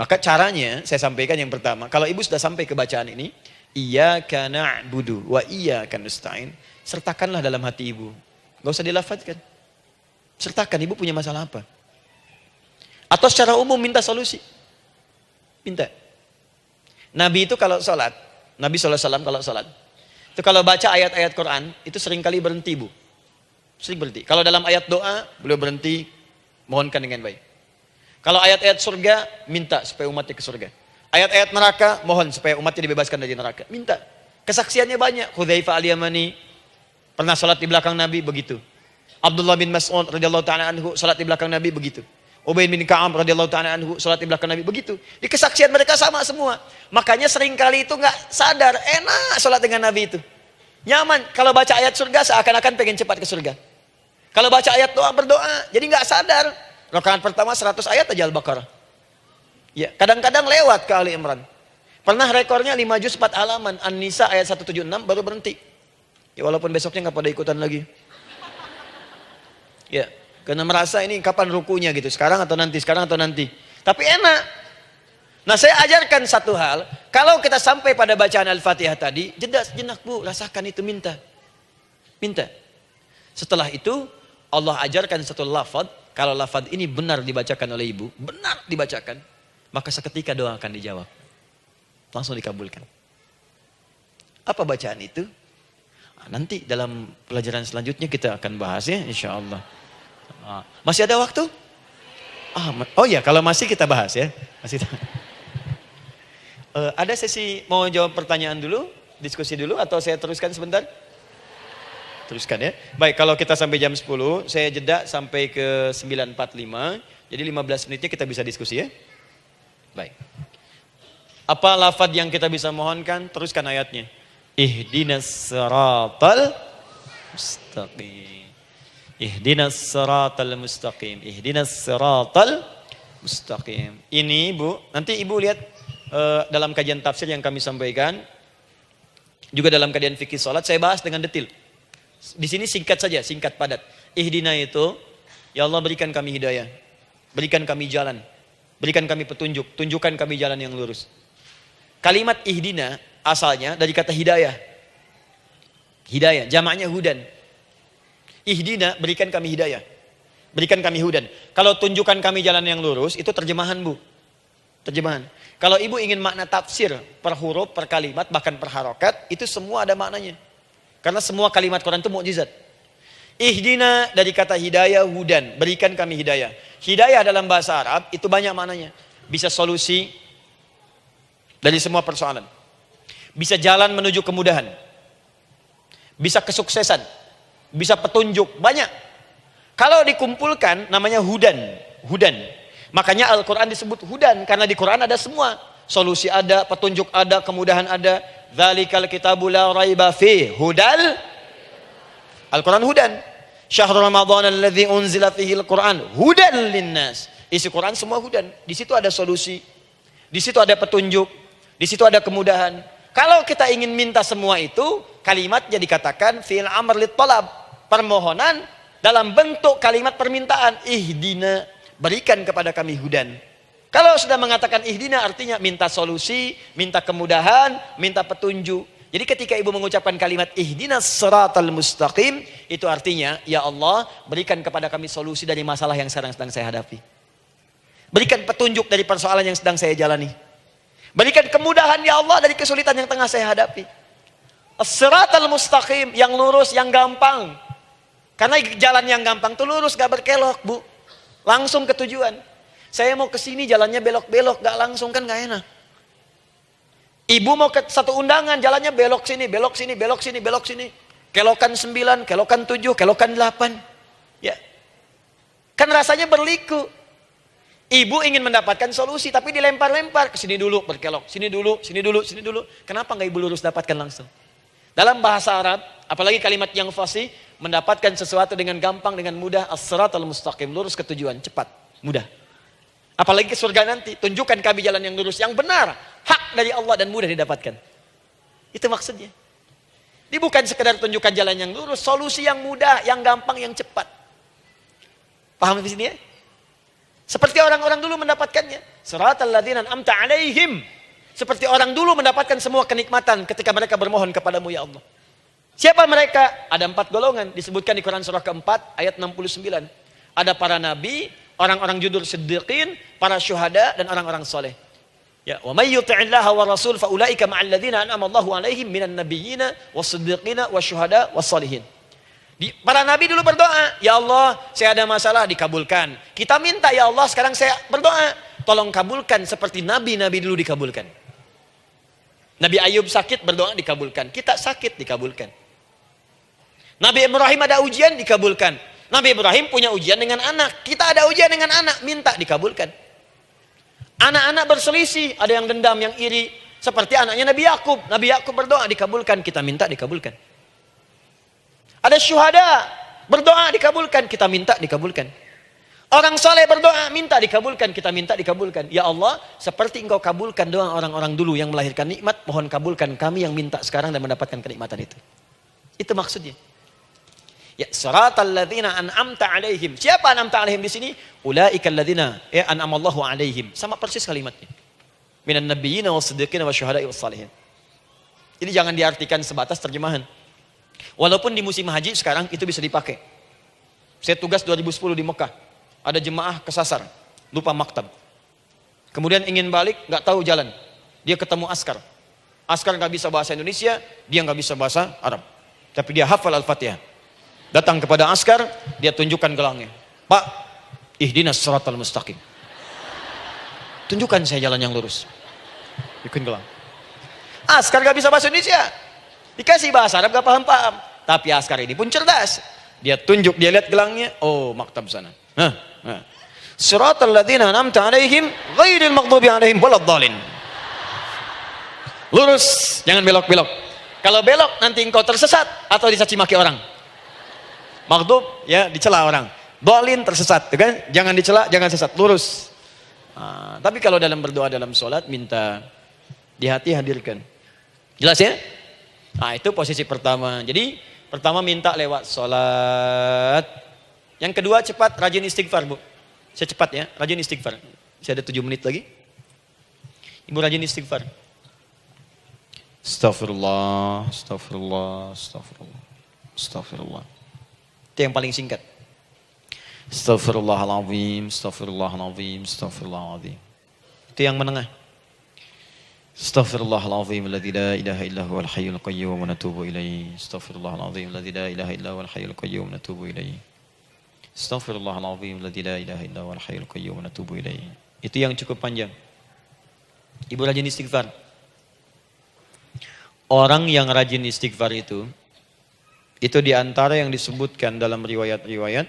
Maka caranya saya sampaikan yang pertama, kalau ibu sudah sampai ke bacaan ini, iyyaka na'budu wa iyyaka nasta'in, sertakanlah dalam hati ibu. Gak usah dilafadzkan. Sertakan ibu punya masalah apa. Atau secara umum minta solusi. Minta. Nabi itu kalau sholat, Nabi SAW kalau sholat, itu kalau baca ayat-ayat Quran, itu seringkali berhenti bu. Sering berhenti. Kalau dalam ayat doa, beliau berhenti, mohonkan dengan baik. Kalau ayat-ayat surga, minta supaya umatnya ke surga. Ayat-ayat neraka, mohon supaya umatnya dibebaskan dari neraka. Minta. Kesaksiannya banyak. Hudzaifah al-Yamani pernah sholat di belakang Nabi, begitu. Abdullah bin Mas'ud radhiyallahu ta'ala anhu sholat di belakang Nabi, begitu. Ubay bin Ka'ab radhiyallahu ta'ala anhu sholat di belakang Nabi, begitu. Di kesaksian mereka sama semua. Makanya seringkali itu nggak sadar, enak sholat dengan Nabi itu. Nyaman. Kalau baca ayat surga, seakan-akan pengen cepat ke surga. Kalau baca ayat doa, berdoa, jadi nggak sadar. Rakaat pertama 100 ayat aja Al-Baqarah. Ya, kadang-kadang lewat ke Ali Imran. Pernah rekornya 5 juz 4 halaman. An-Nisa ayat 176 baru berhenti. Ya, walaupun besoknya nggak pada ikutan lagi. Ya, karena merasa ini kapan rukunya gitu. Sekarang atau nanti, sekarang atau nanti. Tapi enak. Nah, saya ajarkan satu hal. Kalau kita sampai pada bacaan Al-Fatihah tadi, jeda sejenak bu, rasakan itu, minta. Minta. Setelah itu, Allah ajarkan satu lafaz. Kalau lafaz ini benar dibacakan oleh ibu, benar dibacakan, maka seketika doa akan dijawab. Langsung dikabulkan. Apa bacaan itu? Nanti dalam pelajaran selanjutnya kita akan bahas ya, insya Allah. Masih ada waktu? Oh ya, kalau masih kita bahas ya. Masih. Ada sesi mau jawab pertanyaan dulu, diskusi dulu, atau saya teruskan sebentar? Teruskan ya. Baik, kalau kita sampai jam 10, saya jeda sampai ke 9.45. Jadi 15 menitnya kita bisa diskusi ya. Baik. Apa lafaz yang kita bisa mohonkan? Teruskan ayatnya. Ihdinas siratal mustaqim. Ihdinas siratal mustaqim. Ihdinas siratal mustaqim. Ini Bu, nanti Ibu lihat dalam kajian tafsir yang kami sampaikan. Juga dalam kajian fikih salat saya bahas dengan detail. Di sini singkat saja, singkat padat. Ihdina itu, ya Allah berikan kami hidayah. Berikan kami jalan. Berikan kami petunjuk. Tunjukkan kami jalan yang lurus. Kalimat ihdina asalnya dari kata hidayah. Hidayah, jamaknya hudan. Ihdina, berikan kami hidayah. Berikan kami hudan. Kalau tunjukkan kami jalan yang lurus, itu terjemahan bu. Terjemahan. Kalau ibu ingin makna tafsir per huruf, per kalimat, bahkan per harokat, itu semua ada maknanya. Karena semua kalimat Quran itu mukjizat. Ihdina dari kata hidayah, hudan. Berikan kami hidayah. Hidayah dalam bahasa Arab itu banyak maknanya. Bisa solusi dari semua persoalan. Bisa jalan menuju kemudahan. Bisa kesuksesan. Bisa petunjuk. Banyak. Kalau dikumpulkan namanya hudan. Hudan. Makanya Al-Quran disebut hudan. Karena di Quran ada semua. Solusi ada, petunjuk ada, kemudahan ada. Dzalikal kitabu la raiba fi hudal. Al-Quran hudan. Syahrul Ramadan alladzi unzila fihi al-Quran hudan linnas. Isi Quran semua hudan. Di situ ada solusi. Di situ ada petunjuk. Di situ ada kemudahan. Kalau kita ingin minta semua itu, kalimatnya dikatakan fi'il amr lit talab. Permohonan dalam bentuk kalimat permintaan. Ihdina, berikan kepada kami hudan. Kalau sudah mengatakan ihdina artinya minta solusi, minta kemudahan, minta petunjuk. Jadi ketika ibu mengucapkan kalimat ihdinas siratal mustaqim, itu artinya ya Allah berikan kepada kami solusi dari masalah yang sedang saya hadapi. Berikan petunjuk dari persoalan yang sedang saya jalani. Berikan kemudahan ya Allah dari kesulitan yang tengah saya hadapi. As-siratal mustaqim, yang lurus, yang gampang. Karena jalan yang gampang itu lurus, gak berkelok bu. Langsung ke tujuan. Saya mau ke sini jalannya belok-belok, gak langsung kan gak enak. Ibu mau ke satu undangan, jalannya belok sini, belok sini, belok sini, belok sini. Kelokan 9, kelokan 7, kelokan 8. Ya. Kan rasanya berliku. Ibu ingin mendapatkan solusi, tapi dilempar-lempar. Ke sini dulu, berkelok. Sini dulu, sini dulu, sini dulu. Kenapa gak ibu lurus dapatkan langsung? Dalam bahasa Arab, apalagi kalimat yang fasih, mendapatkan sesuatu dengan gampang, dengan mudah. As-siratal mustaqim, lurus ke tujuan, cepat, mudah. Apalagi ke surga nanti, tunjukkan kami jalan yang lurus, yang benar, hak dari Allah dan mudah didapatkan. Itu maksudnya. Ini bukan sekedar tunjukkan jalan yang lurus, solusi yang mudah, yang gampang, yang cepat. Paham di sini ya? Seperti orang-orang dulu mendapatkannya. Siratal ladzina an'amta 'alaihim. Seperti orang dulu mendapatkan semua kenikmatan ketika mereka bermohon kepadamu ya Allah. Siapa mereka? Ada 4 golongan disebutkan di Quran surah keempat ayat 69. Ada para nabi, orang-orang jujur siddiqin, para syuhada dan orang-orang soleh. Ya, wa may yuti'illaha wa rasul fa ulaika ma'al ladzina an'ama Allahu 'alaihim minan nabiyyina was-siddiqina wasyuhada was-shalihin. Para nabi dulu berdoa, ya Allah, saya ada masalah dikabulkan. Kita minta ya Allah, sekarang saya berdoa, tolong kabulkan seperti nabi-nabi dulu dikabulkan. Nabi Ayub sakit berdoa dikabulkan. Kita sakit dikabulkan. Nabi Ibrahim ada ujian dikabulkan. Nabi Ibrahim punya ujian dengan anak. Kita ada ujian dengan anak, minta dikabulkan. Anak-anak berselisih, ada yang dendam, yang iri. Seperti anaknya Nabi Yakub. Nabi Yakub berdoa dikabulkan, kita minta dikabulkan. Ada syuhada, berdoa dikabulkan, kita minta dikabulkan. Orang soleh berdoa, minta dikabulkan, kita minta dikabulkan. Ya Allah, seperti engkau kabulkan doa orang-orang dulu yang melahirkan nikmat, mohon kabulkan kami yang minta sekarang dan mendapatkan kenikmatan itu. Itu maksudnya. Ya, siratal ladzina an'amta 'alaihim. Siapa an'amta 'alaihim di sini? Ulaikal ladzina an'amallahu 'alaihim. Sama persis kalimatnya. Minan nabiyyina was-siddiqina wasyuhada'i was-shalihin. Jadi jangan diartikan sebatas terjemahan. Walaupun di musim haji sekarang itu bisa dipakai. Saya tugas 2010 di Mekah. Ada jemaah kesasar, lupa maktab. Kemudian ingin balik, nggak tahu jalan. Dia ketemu askar. Askar nggak bisa bahasa Indonesia, dia nggak bisa bahasa Arab. Tapi dia hafal Al-Fatihah. Datang kepada askar, dia tunjukkan gelangnya. Pak, ihdinas siratal mustaqim. Tunjukkan saya jalan yang lurus. Bikin gelang. Askar nggak bisa bahasa Indonesia. Dikasih bahasa Arab gak paham-paham. Tapi askar ini pun cerdas. Dia tunjuk, dia lihat gelangnya. Oh, maktab sana. Siratal ladzina an'amta 'alaihim ghairil maghdubi 'alaihim waladdallin. Lurus, jangan belok-belok. Kalau belok nanti engkau tersesat atau dicaci maki orang. Maghdub ya dicela orang. Dhalin tersesat, kan? Jangan dicela, jangan sesat, lurus. Tapi kalau dalam berdoa dalam sholat minta di hati hadirkan. Jelas ya? Nah, itu posisi pertama. Jadi pertama minta lewat sholat. Yang kedua cepat rajin istighfar, Bu. Saya cepat ya, rajin istighfar. Saya ada 7 menit lagi. Ibu rajin istighfar. Astaghfirullah, astaghfirullah, astaghfirullah, astaghfirullah. Itu yang paling singkat. Astaghfirullahaladzim, astaghfirullahaladzim, astaghfirullahaladzim. Itu yang menengah. Astaghfirullahaladzim alladzi la ilaha illa huwal hayyul qayyum wa natubu ilaihi. Astaghfirullahaladzim alladzi la ilaha illa huwal hayyul qayyum wa natubu ilaihi. Astaghfirullahaladzim alladzi la ilaha illa huwal hayyul qayyum wa natubu ilaihi. Itu yang cukup panjang. Ibu rajin istighfar. Orang yang rajin istighfar itu diantara yang disebutkan dalam riwayat-riwayat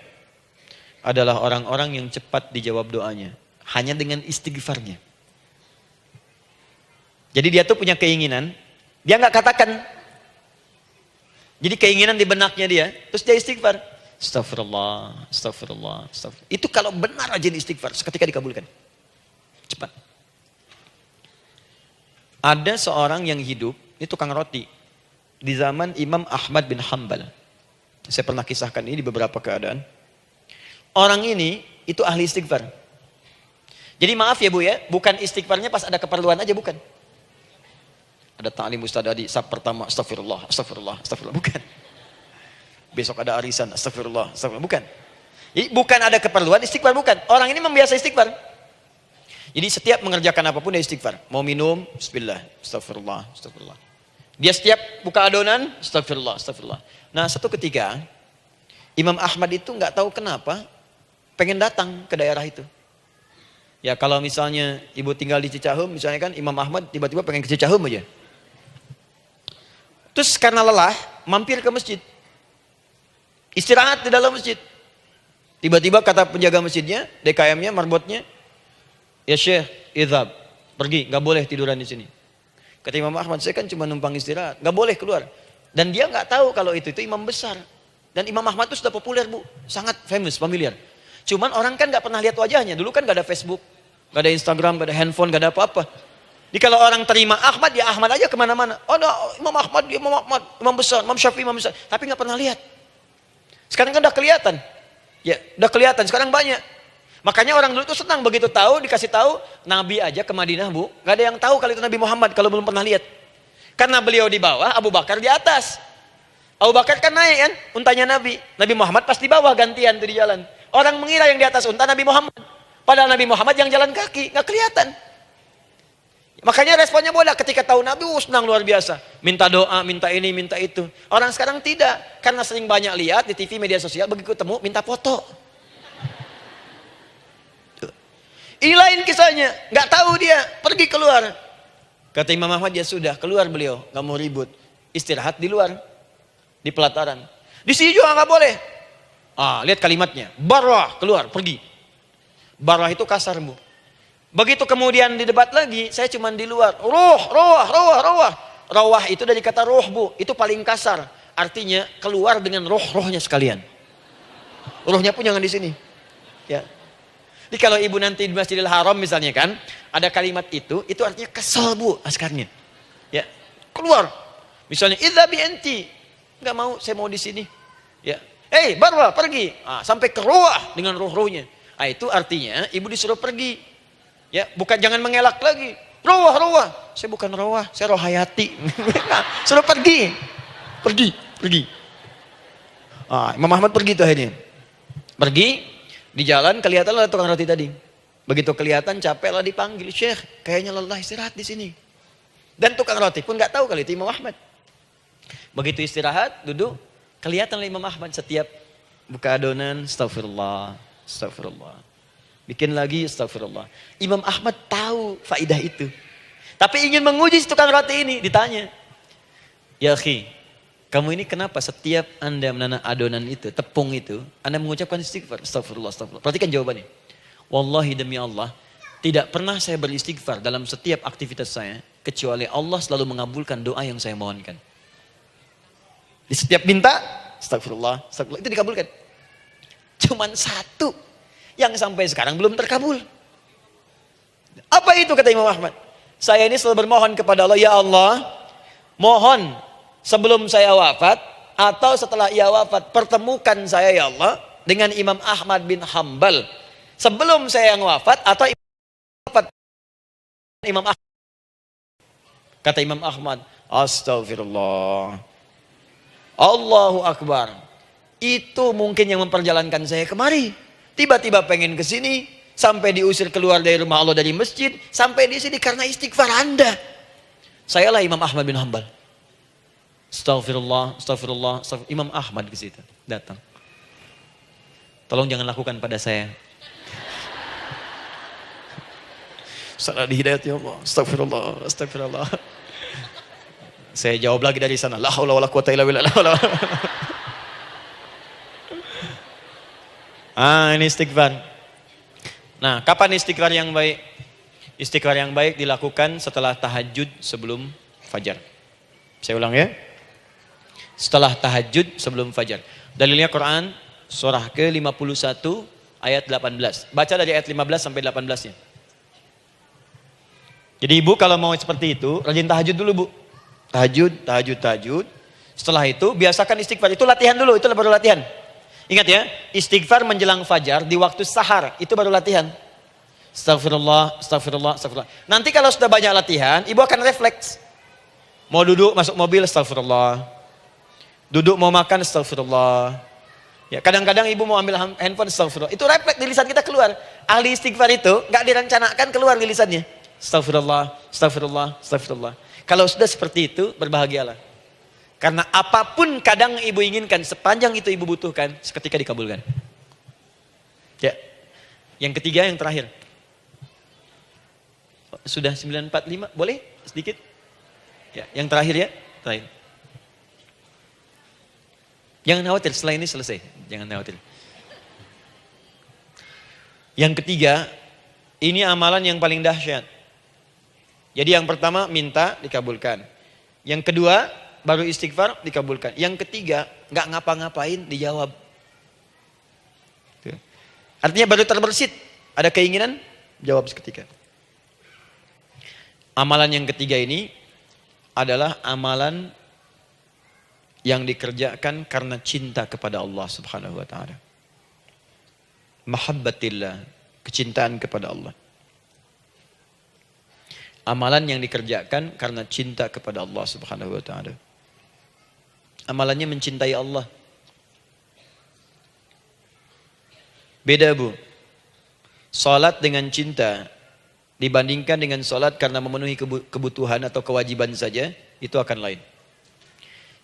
adalah orang-orang yang cepat dijawab doanya. Hanya dengan istighfarnya. Jadi dia tuh punya keinginan, dia nggak katakan. Jadi keinginan di benaknya dia, terus dia istighfar. Astagfirullah, astagfirullah, astagfirullah. Itu kalau benar rajin istighfar, seketika dikabulkan. Cepat. Ada seorang yang hidup, ini tukang roti. Di zaman Imam Ahmad bin Hanbal. Saya pernah kisahkan ini di beberapa keadaan. Orang ini, itu ahli istighfar. Jadi maaf ya Bu ya, bukan istighfarnya pas ada keperluan aja, bukan. Ada ta'lim ustaz tadi, sab pertama, astagfirullah, astagfirullah, astagfirullah. Bukan. Besok ada arisan, astagfirullah, astagfirullah. Bukan. Jadi bukan ada keperluan, istighfar bukan. Orang ini membiasa istighfar. Jadi setiap mengerjakan apapun dia istighfar. Mau minum, bismillah, astagfirullah, astagfirullah. Dia setiap buka adonan, astagfirullah, astagfirullah. Nah satu ketika, Imam Ahmad itu nggak tahu kenapa, pengen datang ke daerah itu. Ya kalau misalnya ibu tinggal di Cicahem, misalnya kan Imam Ahmad tiba-tiba pengen ke Cicahem aja. Terus karena lelah, mampir ke masjid. Istirahat di dalam masjid. Tiba-tiba kata penjaga masjidnya, DKM-nya, marbotnya, ya Syekh, idhab, pergi, nggak boleh tiduran di sini. Kata Imam Ahmad, saya kan cuma numpang istirahat, nggak boleh keluar. Dan dia nggak tahu kalau itu imam besar. Dan Imam Ahmad itu sudah populer Bu, sangat famous, familiar. Cuman orang kan nggak pernah lihat wajahnya. Dulu kan nggak ada Facebook, nggak ada Instagram, nggak ada handphone, nggak ada apa-apa. Jadi kalau orang terima Ahmad, ya Ahmad aja kemana-mana. Oh no, Imam Ahmad, Imam besar, Imam Syafi'i, Imam besar. Tapi nggak pernah lihat. Sekarang kan udah kelihatan. Ya, udah kelihatan. Sekarang banyak. Makanya orang dulu itu senang begitu tahu, dikasih tahu, Nabi aja ke Madinah, Bu. Gak ada yang tahu kalau itu Nabi Muhammad, kalau belum pernah lihat. Karena beliau di bawah, Abu Bakar di atas. Abu Bakar kan naik kan, untanya Nabi. Nabi Muhammad pas di bawah gantian tuh di jalan. Orang mengira yang di atas unta Nabi Muhammad. Padahal Nabi Muhammad yang jalan kaki, gak kelihatan. Makanya responnya bola ketika tahu Nabi, senang luar biasa. Minta doa, minta ini, minta itu. Orang sekarang tidak. Karena sering banyak lihat di TV, media sosial, begitu ketemu, minta foto. Ini lain kisahnya, nggak tahu dia, pergi keluar. Kata Imam Ahmad, ya sudah, keluar beliau, nggak mau ribut. Istirahat di luar, di pelataran. Di sini juga nggak boleh. Lihat kalimatnya, barah, keluar, pergi. Barah itu kasar, Bu. Begitu kemudian di debat lagi, saya cuma di luar. Rawah itu dari kata roh, Bu. Itu paling kasar. Artinya keluar dengan roh-rohnya sekalian. Rohnya pun jangan di sini. Ya. Jadi kalau ibu nanti di Masjidil Haram misalnya kan, ada kalimat itu artinya kesal, Bu, askarnya. Ya, keluar. Misalnya, idza bi anti. Enggak mau, saya mau di sini. Ya. Barwa, pergi. Sampai ke rawah dengan roh-rohnya. Itu artinya ibu disuruh pergi. Ya, bukan jangan mengelak lagi. Rawah. Saya bukan rawah, saya rohayati. Suruh pergi. Pergi. Imam Ahmad pergi tuh akhirnya. Pergi. Di jalan kelihatan ada tukang roti tadi. Begitu kelihatan capek lah dipanggil, Syekh, kayaknya lelah, istirahat di sini. Dan tukang roti pun nggak tahu kali itu Imam Ahmad. Begitu istirahat, duduk, kelihatan Imam Ahmad setiap buka adonan, astagfirullah. Bikin lagi, astagfirullah. Imam Ahmad tahu faidah itu. Tapi ingin menguji tukang roti ini, ditanya. Ya akhi, kamu ini kenapa setiap Anda menanam adonan itu, tepung itu, Anda mengucapkan istighfar? Astagfirullah. Perhatikan jawabannya. Wallahi demi Allah, tidak pernah saya beristighfar dalam setiap aktivitas saya, kecuali Allah selalu mengabulkan doa yang saya mohonkan. Di setiap minta, astagfirullah, itu dikabulkan. Cuman satu yang sampai sekarang belum terkabul. Apa itu kata Imam Ahmad? Saya ini selalu bermohon kepada Allah, ya Allah, mohon sebelum saya wafat atau setelah ia wafat, pertemukan saya ya Allah dengan Imam Ahmad bin Hambal. Sebelum saya yang wafat atau wafat Imam Ahmad. Kata Imam Ahmad, astagfirullah. Allahu Akbar. Itu mungkin yang memperjalankan saya kemari. Tiba-tiba pengen ke sini, sampai diusir keluar dari rumah Allah dari masjid, sampai di sini karena istighfar Anda. Sayalah Imam Ahmad bin Hambal. Astagfirullah. Imam Ahmad ke situ datang. Tolong jangan lakukan pada saya. Salah di hidayat ya Allah. Astagfirullah. Saya jawab lagi dari sana. La haula wala quwata illa billah. Ini istighfar. Nah, kapan istighfar yang baik? Istighfar yang baik dilakukan setelah tahajud sebelum fajar. Saya ulang ya. Setelah tahajud sebelum fajar. Dalilnya Quran surah ke-51 ayat 18. Baca dari ayat 15 sampai 18-nya. Jadi ibu kalau mau seperti itu, rajin tahajud dulu, Bu. Tahajud. Setelah itu biasakan istighfar. Itu latihan dulu, itu baru latihan. Ingat ya, istighfar menjelang fajar di waktu sahar, itu baru latihan. Astagfirullah. Nanti kalau sudah banyak latihan, ibu akan refleks. Mau duduk masuk mobil, astagfirullah. Duduk mau makan, astagfirullah. Ya, kadang-kadang ibu mau ambil handphone, astagfirullah. Itu refleks di lisan kita keluar. Ahli istighfar itu nggak direncanakan keluar di lisannya. Astagfirullah. Kalau sudah seperti itu, berbahagialah. Karena apapun kadang ibu inginkan, sepanjang itu ibu butuhkan, seketika dikabulkan. Ya. Yang ketiga, yang terakhir. Sudah 9:45, boleh sedikit? Ya, yang terakhir ya, terakhir. Jangan khawatir, setelah ini selesai. Jangan khawatir. Yang ketiga, ini amalan yang paling dahsyat. Jadi yang pertama, minta, dikabulkan. Yang kedua, baru istighfar, dikabulkan. Yang ketiga, nggak ngapa-ngapain, dijawab. Artinya baru terbersit, ada keinginan, jawab seketika. Amalan yang ketiga ini adalah amalan yang dikerjakan karena cinta kepada Allah Subhanahu wa taala. Mahabbatillah, Kecintaan kepada Allah. Amalan yang dikerjakan karena cinta kepada Allah Subhanahu wa taala. Amalannya mencintai Allah. Beda, Bu. Salat dengan cinta dibandingkan dengan salat karena memenuhi kebutuhan atau kewajiban saja, itu akan lain.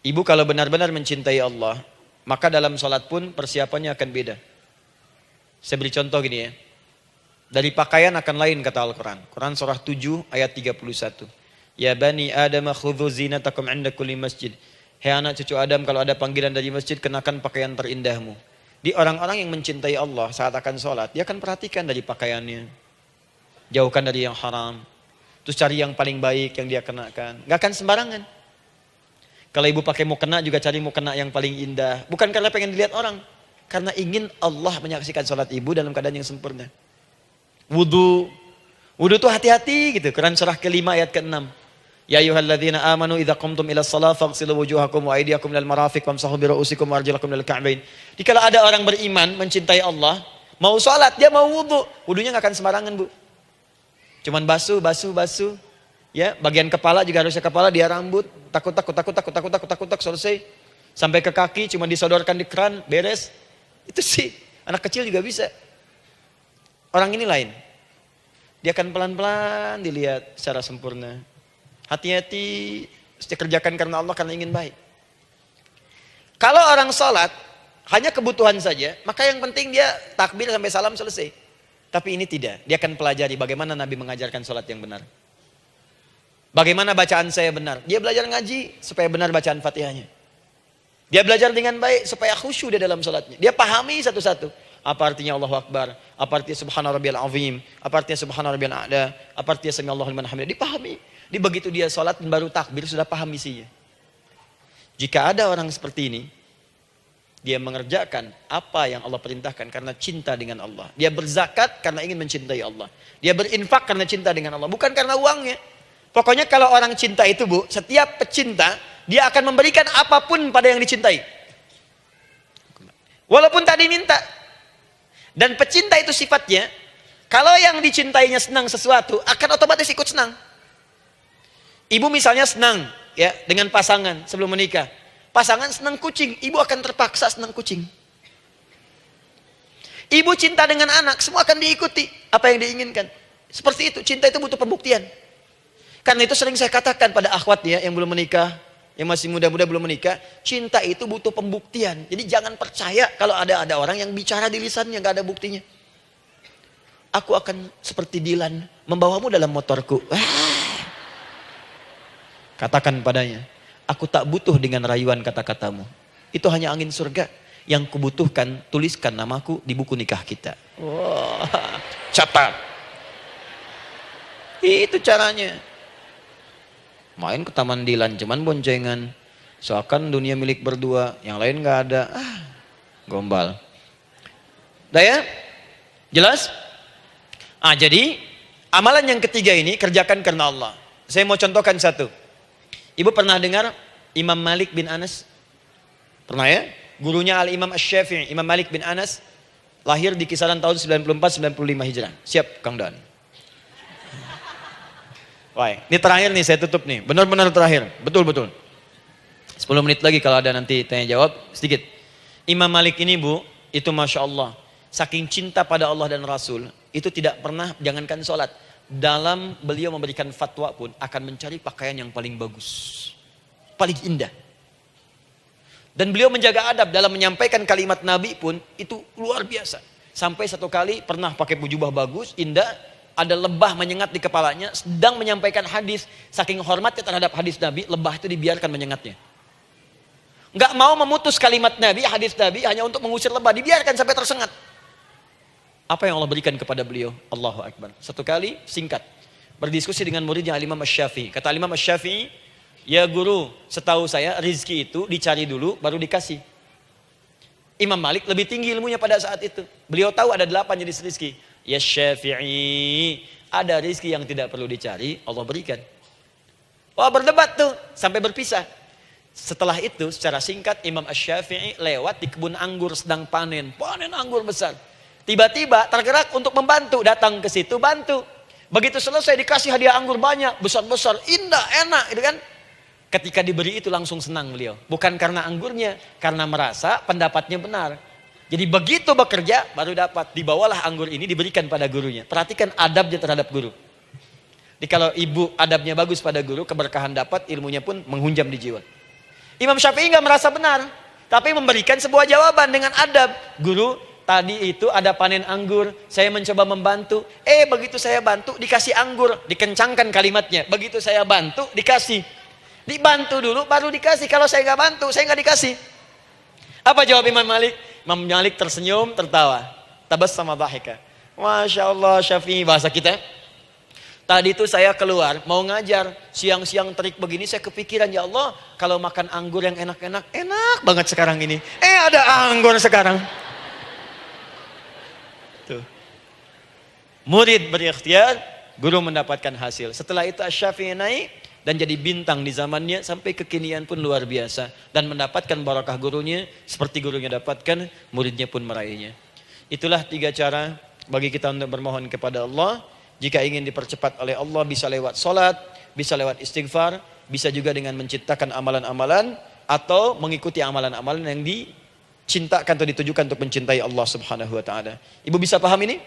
Ibu kalau benar-benar mencintai Allah, maka dalam salat pun persiapannya akan beda. Saya beri contoh gini ya. Dari pakaian akan lain kata Al-Quran. Quran surah 7 ayat 31. Ya bani Adam khudhu zinatakum inda kulli masjid. Hei anak cucu Adam, kalau ada panggilan dari masjid, kenakan pakaian terindahmu. Di orang-orang yang mencintai Allah saat akan sholat, dia akan perhatikan dari pakaiannya. Jauhkan dari yang haram. Terus cari yang paling baik yang dia kenakan. Gak akan sembarangan. Kalau ibu pakai mukena juga cari mukena yang paling indah. Bukan karena pengen dilihat orang. Karena ingin Allah menyaksikan sholat ibu dalam keadaan yang sempurna. Wudu. Wudu itu hati-hati gitu. Quran surah ke-5 ayat ke-6. Ya ayyuhalladzina amanu idza qumtum ila shalah faghsilu wujuhakum wa aydiyakum ilal marafiq wamsahu bi ru'usikum wa arjulakum ilal ka'bain. Dikala ada orang beriman mencintai Allah, mau salat dia mau wudu, wudunya enggak akan sembarangan, Bu. Cuman basuh. Ya, bagian kepala juga harusnya kepala, dia rambut, takut selesai. Sampai ke kaki cuma disodorkan di keran, beres. Itu sih anak kecil juga bisa. Orang ini lain. Dia akan pelan-pelan dilihat secara sempurna. Hati-hati, kerjakan karena Allah, karena ingin baik. Kalau orang sholat, hanya kebutuhan saja, maka yang penting dia takbir sampai salam selesai. Tapi ini tidak, dia akan pelajari bagaimana Nabi mengajarkan sholat yang benar. Bagaimana bacaan saya benar. Dia belajar ngaji supaya benar bacaan Fatihahnya. Dia belajar dengan baik supaya khusyuk di dalam sholatnya. Dia pahami satu-satu. Apa artinya Allahu Akbar? Apa artinya Subhana Rabbiyal Azim? Apa artinya Subhana Rabbiyal A'la? Apa artinya Sami Allahu liman hamidah? Dipahami. Di begitu dia sholat dan baru takbir sudah paham isinya. Jika ada orang seperti ini, dia mengerjakan apa yang Allah perintahkan karena cinta dengan Allah. Dia berzakat karena ingin mencintai Allah. Dia berinfak karena cinta dengan Allah, bukan karena uangnya. Pokoknya kalau orang cinta itu, Bu, setiap pecinta dia akan memberikan apapun pada yang dicintai. Walaupun tak diminta. Dan pecinta itu sifatnya, kalau yang dicintainya senang sesuatu, akan otomatis ikut senang. Ibu misalnya senang ya dengan pasangan sebelum menikah. Pasangan senang kucing, ibu akan terpaksa senang kucing. Ibu cinta dengan anak, semua akan diikuti apa yang diinginkan. Seperti itu, cinta itu butuh pembuktian. Karena itu sering saya katakan pada akhwat ya yang belum menikah, yang masih muda-muda belum menikah, cinta itu butuh pembuktian. Jadi jangan percaya kalau ada orang yang bicara di lisannya nggak ada buktinya. Aku akan seperti Dilan membawamu dalam motorku. Katakan padanya, aku tak butuh dengan rayuan kata-katamu. Itu hanya angin surga. Yang kubutuhkan, tuliskan namaku di buku nikah kita. Wah, catat. Itu caranya. Main ke Taman Dilan, cuman boncengan. Seakan dunia milik berdua, yang lain gak ada. Gombal. Udah ya? Jelas? Jadi, amalan yang ketiga ini, kerjakan karena Allah. Saya mau contohkan satu. Ibu pernah dengar Imam Malik bin Anas? Pernah ya? Gurunya Al-Imam Asy-Syafi'i, Imam Malik bin Anas, lahir di kisaran tahun 94-95 Hijrah. Siap, Kang Dan. Wah, ini terakhir nih, saya tutup nih. Benar-benar terakhir, betul-betul. 10 menit lagi kalau ada nanti tanya jawab, sedikit. Imam Malik ini, Bu, itu Masya Allah. Saking cinta pada Allah dan Rasul, itu tidak pernah, jangankan sholat. Dalam beliau memberikan fatwa pun akan mencari pakaian yang paling bagus, paling indah. Dan beliau menjaga adab dalam menyampaikan kalimat Nabi pun itu luar biasa. Sampai satu kali pernah pakai jubah bagus, indah, ada lebah menyengat di kepalanya, sedang menyampaikan hadis. Saking hormatnya terhadap hadis Nabi, lebah itu dibiarkan menyengatnya. Nggak mau memutus kalimat Nabi, hadis Nabi hanya untuk mengusir lebah, dibiarkan sampai tersengat. Apa yang Allah berikan kepada beliau? Allahu Akbar. Satu kali singkat berdiskusi dengan muridnya Al-Imam Asy-Syafi'i. Kata Al-Imam Asy-Syafi'i, ya guru, setahu saya rizki itu dicari dulu baru dikasih. Imam Malik lebih tinggi ilmunya pada saat itu. Beliau tahu ada 8 jenis rizki. Ya Syafi'i, ada rizki yang tidak perlu dicari, Allah berikan. Wah, berdebat tuh sampai berpisah. Setelah itu secara singkat Imam Asy-Syafi'i lewat di kebun anggur sedang panen anggur besar. Tiba-tiba tergerak untuk membantu, datang ke situ bantu. Begitu selesai dikasih hadiah anggur banyak, besar-besar, indah, enak, gitu kan. Ketika diberi itu langsung senang beliau. Bukan karena anggurnya, karena merasa pendapatnya benar. Jadi begitu bekerja baru dapat. Dibawalah anggur ini diberikan pada gurunya. Perhatikan adabnya terhadap guru. Jadi kalau ibu adabnya bagus pada guru, keberkahan dapat, ilmunya pun menghunjam di jiwa. Imam Syafi'i nggak merasa benar, tapi memberikan sebuah jawaban dengan adab. Guru, tadi itu ada panen anggur, saya mencoba membantu. Begitu saya bantu dikasih anggur, dikencangkan kalimatnya. Begitu saya bantu dikasih. Dibantu dulu baru dikasih. Kalau saya nggak bantu, saya nggak dikasih. Apa jawab Imam Malik? Imam Malik tersenyum, tertawa. Tabassama dhahika. Masya Allah, Syafi'i, bahasa kita. Tadi itu saya keluar, mau ngajar. Siang-siang terik begini saya kepikiran, ya Allah, kalau makan anggur yang enak-enak, enak banget sekarang ini. Ada anggur sekarang. Tuh. Murid berikhtiar, guru mendapatkan hasil. Setelah itu Asy-Syafi'i naik dan jadi bintang di zamannya, sampai kekinian pun luar biasa. Dan mendapatkan barakah gurunya, seperti gurunya dapatkan, muridnya pun meraihnya. Itulah 3 cara bagi kita untuk bermohon kepada Allah. Jika ingin dipercepat oleh Allah, bisa lewat sholat, bisa lewat istighfar, bisa juga dengan menciptakan amalan-amalan, atau mengikuti amalan-amalan yang dicintakan atau ditujukan untuk mencintai Allah Subhanahu wa ta'ala. Ibu bisa paham ini?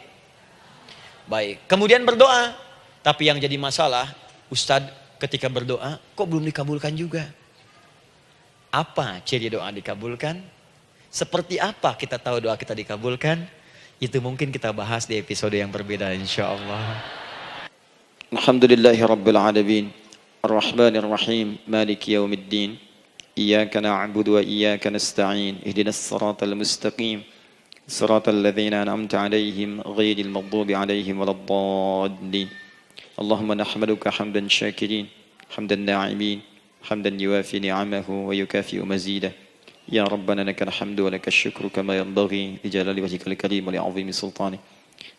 Baik. Kemudian berdoa. Tapi yang jadi masalah, Ustadz, ketika berdoa, kok belum dikabulkan juga? Apa ciri doa dikabulkan? Seperti apa kita tahu doa kita dikabulkan? Itu mungkin kita bahas di episode yang berbeda insyaallah. Alhamdulillahi rabbil alamin. Ar-Rahmanir Rahim. Maliki yaumiddin. Iyyaka na'budu wa iyyaka nasta'in. Ihdinas siratal mustaqim. Siratal ladzina an'amta 'alaihim ghairil maghdubi 'alaihim waladdallin. Allahumma nahmaduka hamdan syakirin, hamdan na'imin, hamdan yuwafi ni'amahu wa yukafi'u mazidah. Ya Rabbana lakal hamdu wa lakal syukru kama yanbaghi li jalali wajhikal karim wa li 'azimi sultanik.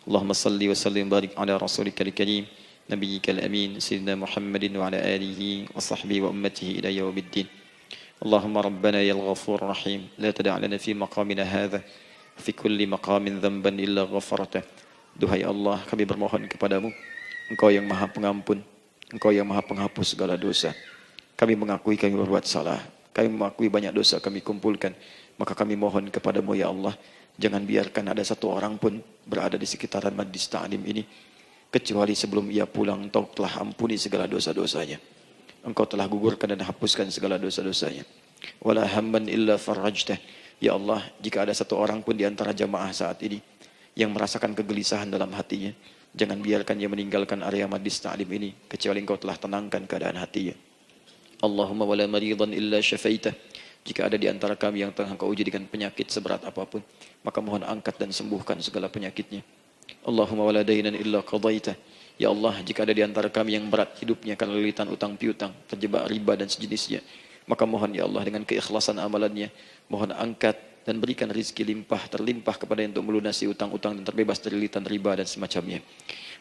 Allahumma salli wa sallim barik ala rasulikal karim nabiyyikal amin sayyidina Muhammadin wa ala alihi wa sahbihi wa ummatihi ila yaumiddin. Allahumma rabbana ya al-ghafur rahim la tada' lana fi maqamina hadha fi kulli maqamin dhanban illa ghafartah. Duhai Allah, kami bermohon kepadamu, Engkau yang maha pengampun, Engkau yang maha penghapus segala dosa. Kami mengakui kami berbuat salah, kami mengakui banyak dosa kami kumpulkan. Maka kami mohon kepadamu ya Allah, jangan biarkan ada satu orang pun berada di sekitaran majlis ta'lim ini, kecuali sebelum ia pulang Engkau telah ampuni segala dosa-dosanya. Engkau telah gugurkan dan hapuskan segala dosa-dosanya. Wala hamman illa farajtah. Ya Allah, jika ada satu orang pun di antara jamaah saat ini yang merasakan kegelisahan dalam hatinya, jangan biarkan dia meninggalkan area majlis ta'lim ini, kecuali Engkau telah tenangkan keadaan hatinya. Allahumma wala maridan illa syafaitah. Jika ada di antara kami yang tengah Engkau uji dengan penyakit seberat apapun, maka mohon angkat dan sembuhkan segala penyakitnya. Allahumma wala dainan illa qadaitah. Ya Allah, jika ada di antara kami yang berat hidupnya karena lilitan utang piutang, terjebak riba dan sejenisnya, maka mohon ya Allah dengan keikhlasan amalannya, mohon angkat dan berikan rizki limpah terlimpah kepada yang untuk melunasi utang-utang dan terbebas dari lilitan riba dan semacamnya.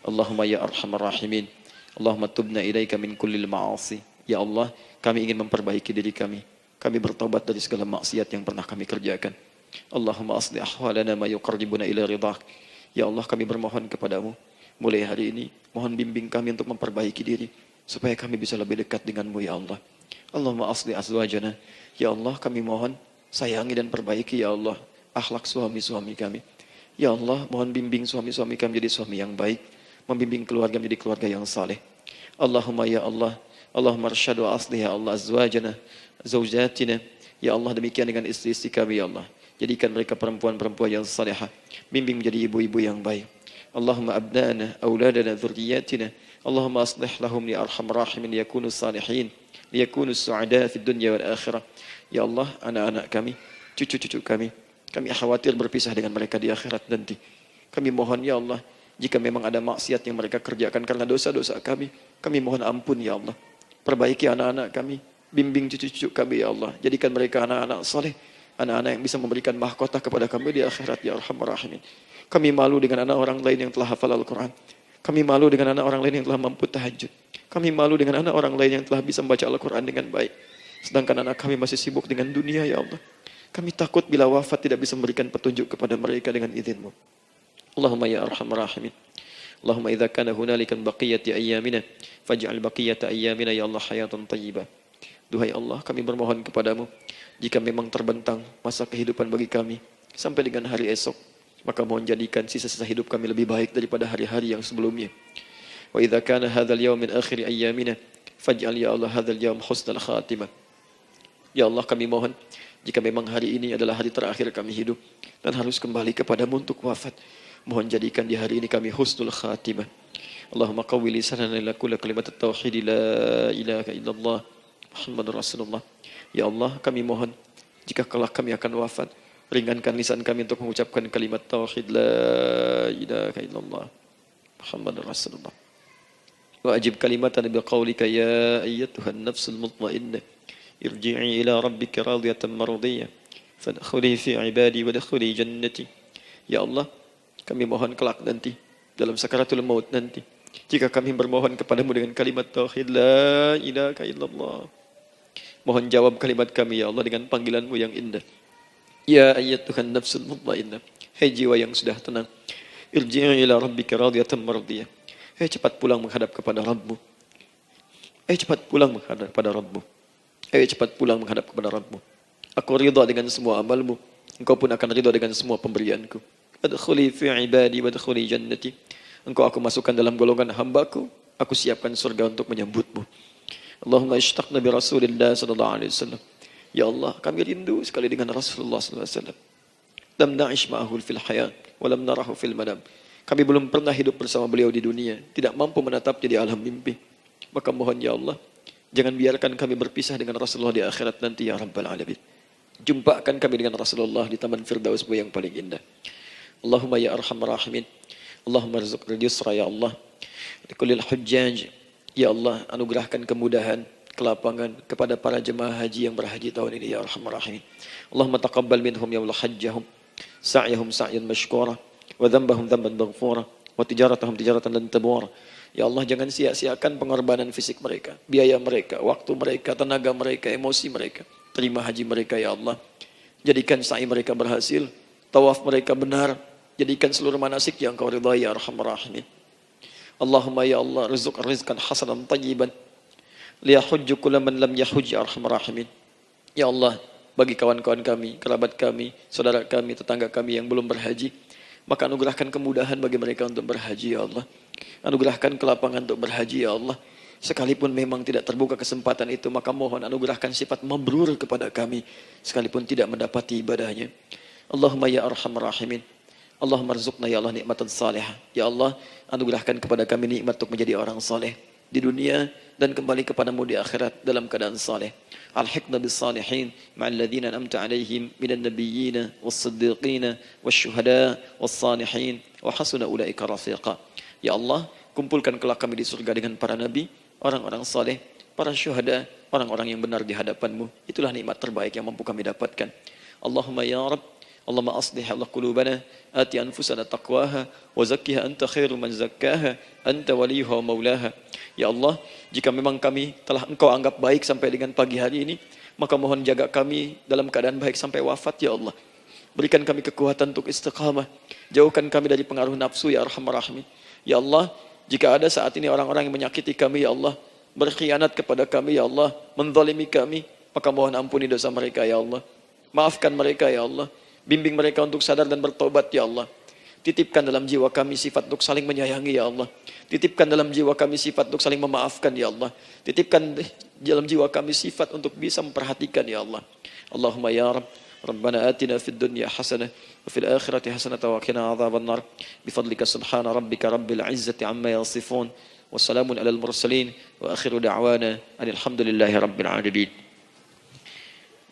Allahumma ya arhamar rahimin. Allahumma tubna ilaika min kullil ma'asi. Ya Allah, kami ingin memperbaiki diri kami. Kami bertobat dari segala maksiat yang pernah kami kerjakan. Allahumma asli ahwalana ma yuqarribuna ila ridhak. Ya Allah, kami bermohon kepadamu, mulai hari ini, mohon bimbing kami untuk memperbaiki diri, supaya kami bisa lebih dekat denganmu ya Allah. Allahumma asli azwajana. Ya Allah, kami mohon sayangi dan perbaiki ya Allah akhlak suami-suami kami. Ya Allah, mohon bimbing suami-suami kami jadi suami yang baik, membimbing keluarga menjadi keluarga yang saleh. Allahumma ya Allah, Allahumma arsyad wa aslih ya Allah azwajana, zawjatina. Ya Allah, demikian dengan istri-istri kami ya Allah. Jadikan mereka perempuan-perempuan yang salihah, bimbing menjadi ibu-ibu yang baik. Allahumma abnana, auladana, dzurriyyatina. Allahumma aslih lahum ya arhamar rahimin yakunu salihin, liyakunu su'ada fid dunya wal akhirah. Ya Allah, anak-anak kami, cucu-cucu kami khawatir berpisah dengan mereka di akhirat nanti. Kami mohon ya Allah, jika memang ada maksiat yang mereka kerjakan karena dosa-dosa kami mohon ampun ya Allah. Perbaiki anak-anak kami, bimbing cucu-cucu kami ya Allah. Jadikan mereka anak-anak saleh, anak-anak yang bisa memberikan mahkota kepada kami di akhirat ya arhamar rahimin. Kami malu dengan anak orang lain yang telah hafal Al-Quran. Kami malu dengan anak orang lain yang telah mampu tahajud. Kami malu dengan anak orang lain yang telah bisa membaca Al-Quran dengan baik. Sedangkan anak kami masih sibuk dengan dunia ya Allah. Kami takut bila wafat tidak bisa memberikan petunjuk kepada mereka dengan izin-Mu. Allahumma ya arhamar rahimin. Allahumma idza kana hunalika baqiyati ayyamina faj'al baqiyata ayyamina ya Allah hayatan thayyibah. Duhai Allah, kami bermohon kepadamu, jika memang terbentang masa kehidupan bagi kami sampai dengan hari esok, maka mohon jadikan sisa-sisa hidup kami lebih baik daripada hari-hari yang sebelumnya. Wa idza kana hadzal yaum min akhir ayyamina faj'al ya Allah hadzal yaum husnal khatimah. Ya Allah, kami mohon, jika memang hari ini adalah hari terakhir kami hidup dan harus kembali kepadamu untuk wafat, mohon jadikan di hari ini kami husnul khatimah. Allahumma qawwi lisanana ila kulli kalimat at-tauhid la ilaha illallah Muhammadur Rasulullah. Ya Allah, kami mohon, jika kelak kami akan wafat, ringankan lisan kami untuk mengucapkan kalimat tauhid la ilaha illallah Muhammadur Rasulullah. Wa ajib kalimatan bi qaulika ya ayyatuhan nafsul mutmainnah irji'i ila rabbika radiyatan mardiyah fadkhuli fi ibadi wadkhuli jannati. Ya Allah, kami mohon kelak nanti dalam sakaratul maut nanti, jika kami bermohon kepadamu dengan kalimat tauhid la ilaha illallah, mohon jawab kalimat kami ya Allah dengan panggilanmu yang indah. Ya ayyatuhan nafsul mutmainnah, hai jiwa yang sudah tenang, irji'i ila rabbika radiyatan mardiyah, hai cepat pulang menghadap kepada Rabbmu. Hai cepat pulang menghadap kepada Rabbmu. Hai cepat pulang menghadap kepada Rabbmu. Aku ridha dengan semua amalmu, engkau pun akan ridha dengan semua pemberianku. Adkhuli fi ibadi wadkhuli jannati. Engkau aku masukkan dalam golongan hambaku, aku siapkan surga untuk menyambutmu. Allahumma ishtaqna bi Rasulillah sallallahu alaihi wasallam. Ya Allah, kami rindu sekali dengan Rasulullah sallallahu alaihi wasallam. Lam na'ish ma'ahu fil hayat wa lam narahu fil manam. Kami belum pernah hidup bersama beliau di dunia, tidak mampu menatapnya di alam mimpi. Maka mohon ya Allah, jangan biarkan kami berpisah dengan Rasulullah di akhirat nanti ya Rabbal Alamin. Jumpakan kami dengan Rasulullah di Taman Firdausmu yang paling indah. Allahumma ya arhamar rahimin. Allahumma rizqna yusra ya Allah. Likulil hujjaj. Ya Allah, anugerahkan kemudahan, kelapangan kepada para jemaah haji yang berhaji tahun ini ya arhamar rahimin. Allahumma taqabbal minhum ya Allah hajjahum, sa'yahum sa'yan mashkura, wa dhanbahum dhanban maghfura, wa tijaratahum tijaratan lan tabur. Ya Allah, jangan sia-siakan pengorbanan fisik mereka, biaya mereka, waktu mereka, tenaga mereka, emosi mereka. Terima haji mereka ya Allah. Jadikan sa'i mereka berhasil, tawaf mereka benar. Jadikan seluruh manasik yang Kau ridhai ya arhamar rahimin. Allahumma ya Allah, rizqan hasanan tayyiban liyahujju kulla man lam yahujj ya arhamar rahimin. Ya Allah, bagi kawan-kawan kami, kerabat kami, saudara kami, tetangga kami yang belum berhaji, maka anugerahkan kemudahan bagi mereka untuk berhaji ya Allah. Anugerahkan kelapangan untuk berhaji ya Allah. Sekalipun memang tidak terbuka kesempatan itu, maka mohon anugerahkan sifat mabrur kepada kami, sekalipun tidak mendapati ibadahnya. Allahumma ya arhamar rahimin. Allahumma rzuqna ya Allah nikmatan salihah. Ya Allah, anugerahkan kepada kami nikmat untuk menjadi orang saleh di dunia dan kembali kepadamu di akhirat dalam keadaan saleh. Alhiqna bis salihin ma'al ladzina an'amta 'alaihim minan nabiyyin was-siddiqin wasyuhada was-salihin wa hasuna ulaika rafiqa. Ya Allah, kumpulkan kelak kami di surga dengan para nabi, orang-orang saleh, para syuhada, orang-orang yang benar di hadapanmu. Itulah nikmat terbaik yang mampu kami dapatkan. Allahumma ya Rabb, Allahumma aslih Allah qulubana, ati anfusana taqwaha, wa zakkiha anta khairu man zakkaha, anta waliyuha wa maulaha. Ya Allah, jika memang kami telah Engkau anggap baik sampai dengan pagi hari ini, maka mohon jaga kami dalam keadaan baik sampai wafat ya Allah. Berikan kami kekuatan untuk istiqamah, jauhkan kami dari pengaruh nafsu ya arhamar rahimin. Ya Allah, jika ada saat ini orang-orang yang menyakiti kami ya Allah, berkhianat kepada kami ya Allah, menzalimi kami, maka mohon ampuni dosa mereka ya Allah. Maafkan mereka ya Allah. Bimbing mereka untuk sadar dan bertobat ya Allah. Titipkan dalam jiwa kami sifat untuk saling menyayangi ya Allah. Titipkan dalam jiwa kami sifat untuk saling memaafkan ya Allah. Titipkan dalam jiwa kami sifat untuk bisa memperhatikan ya Allah. Allahumma ya Rabb, Rabbana atina fid dunya hasanah wa fil akhirati hasanah wa qina adzaban nar. Bifadlika subhana rabbika rabbil izzati amma yasifun. Wassalamun alal mursalin wa akhiru da'wana alhamdulillahi rabbil alamin.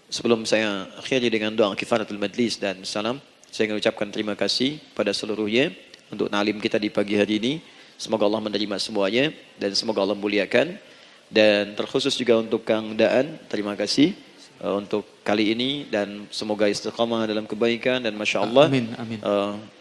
Sebelum saya akhiri dengan doa kifaratul majlis dan salam, saya ingin ucapkan terima kasih pada seluruhnya untuk ta'lim kita di pagi hari ini. Semoga Allah menerima semuanya dan semoga Allah muliakan. Dan terkhusus juga untuk Kang Daan, terima kasih untuk kali ini dan semoga istiqamah dalam kebaikan dan Masya Allah. Amin, amin.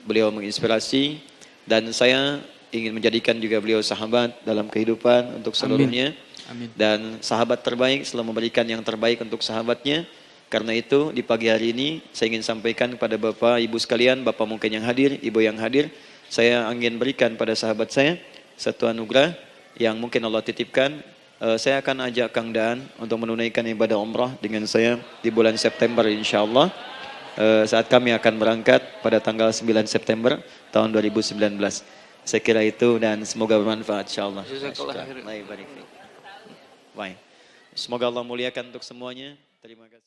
Beliau menginspirasi dan saya ingin menjadikan juga beliau sahabat dalam kehidupan untuk seluruhnya. Amin. Dan sahabat terbaik selalu memberikan yang terbaik untuk sahabatnya. Karena itu di pagi hari ini saya ingin sampaikan kepada Bapak Ibu sekalian, Bapak mungkin yang hadir, Ibu yang hadir, saya ingin berikan pada sahabat saya satu anugerah yang mungkin Allah titipkan. Saya akan ajak Kang Daan untuk menunaikan ibadah umrah dengan saya di bulan September insya Allah. Saat kami akan berangkat pada tanggal 9 September tahun 2019. Saya kira itu dan semoga bermanfaat insyaAllah. Baik. Semoga Allah muliakan untuk semuanya. Terima kasih.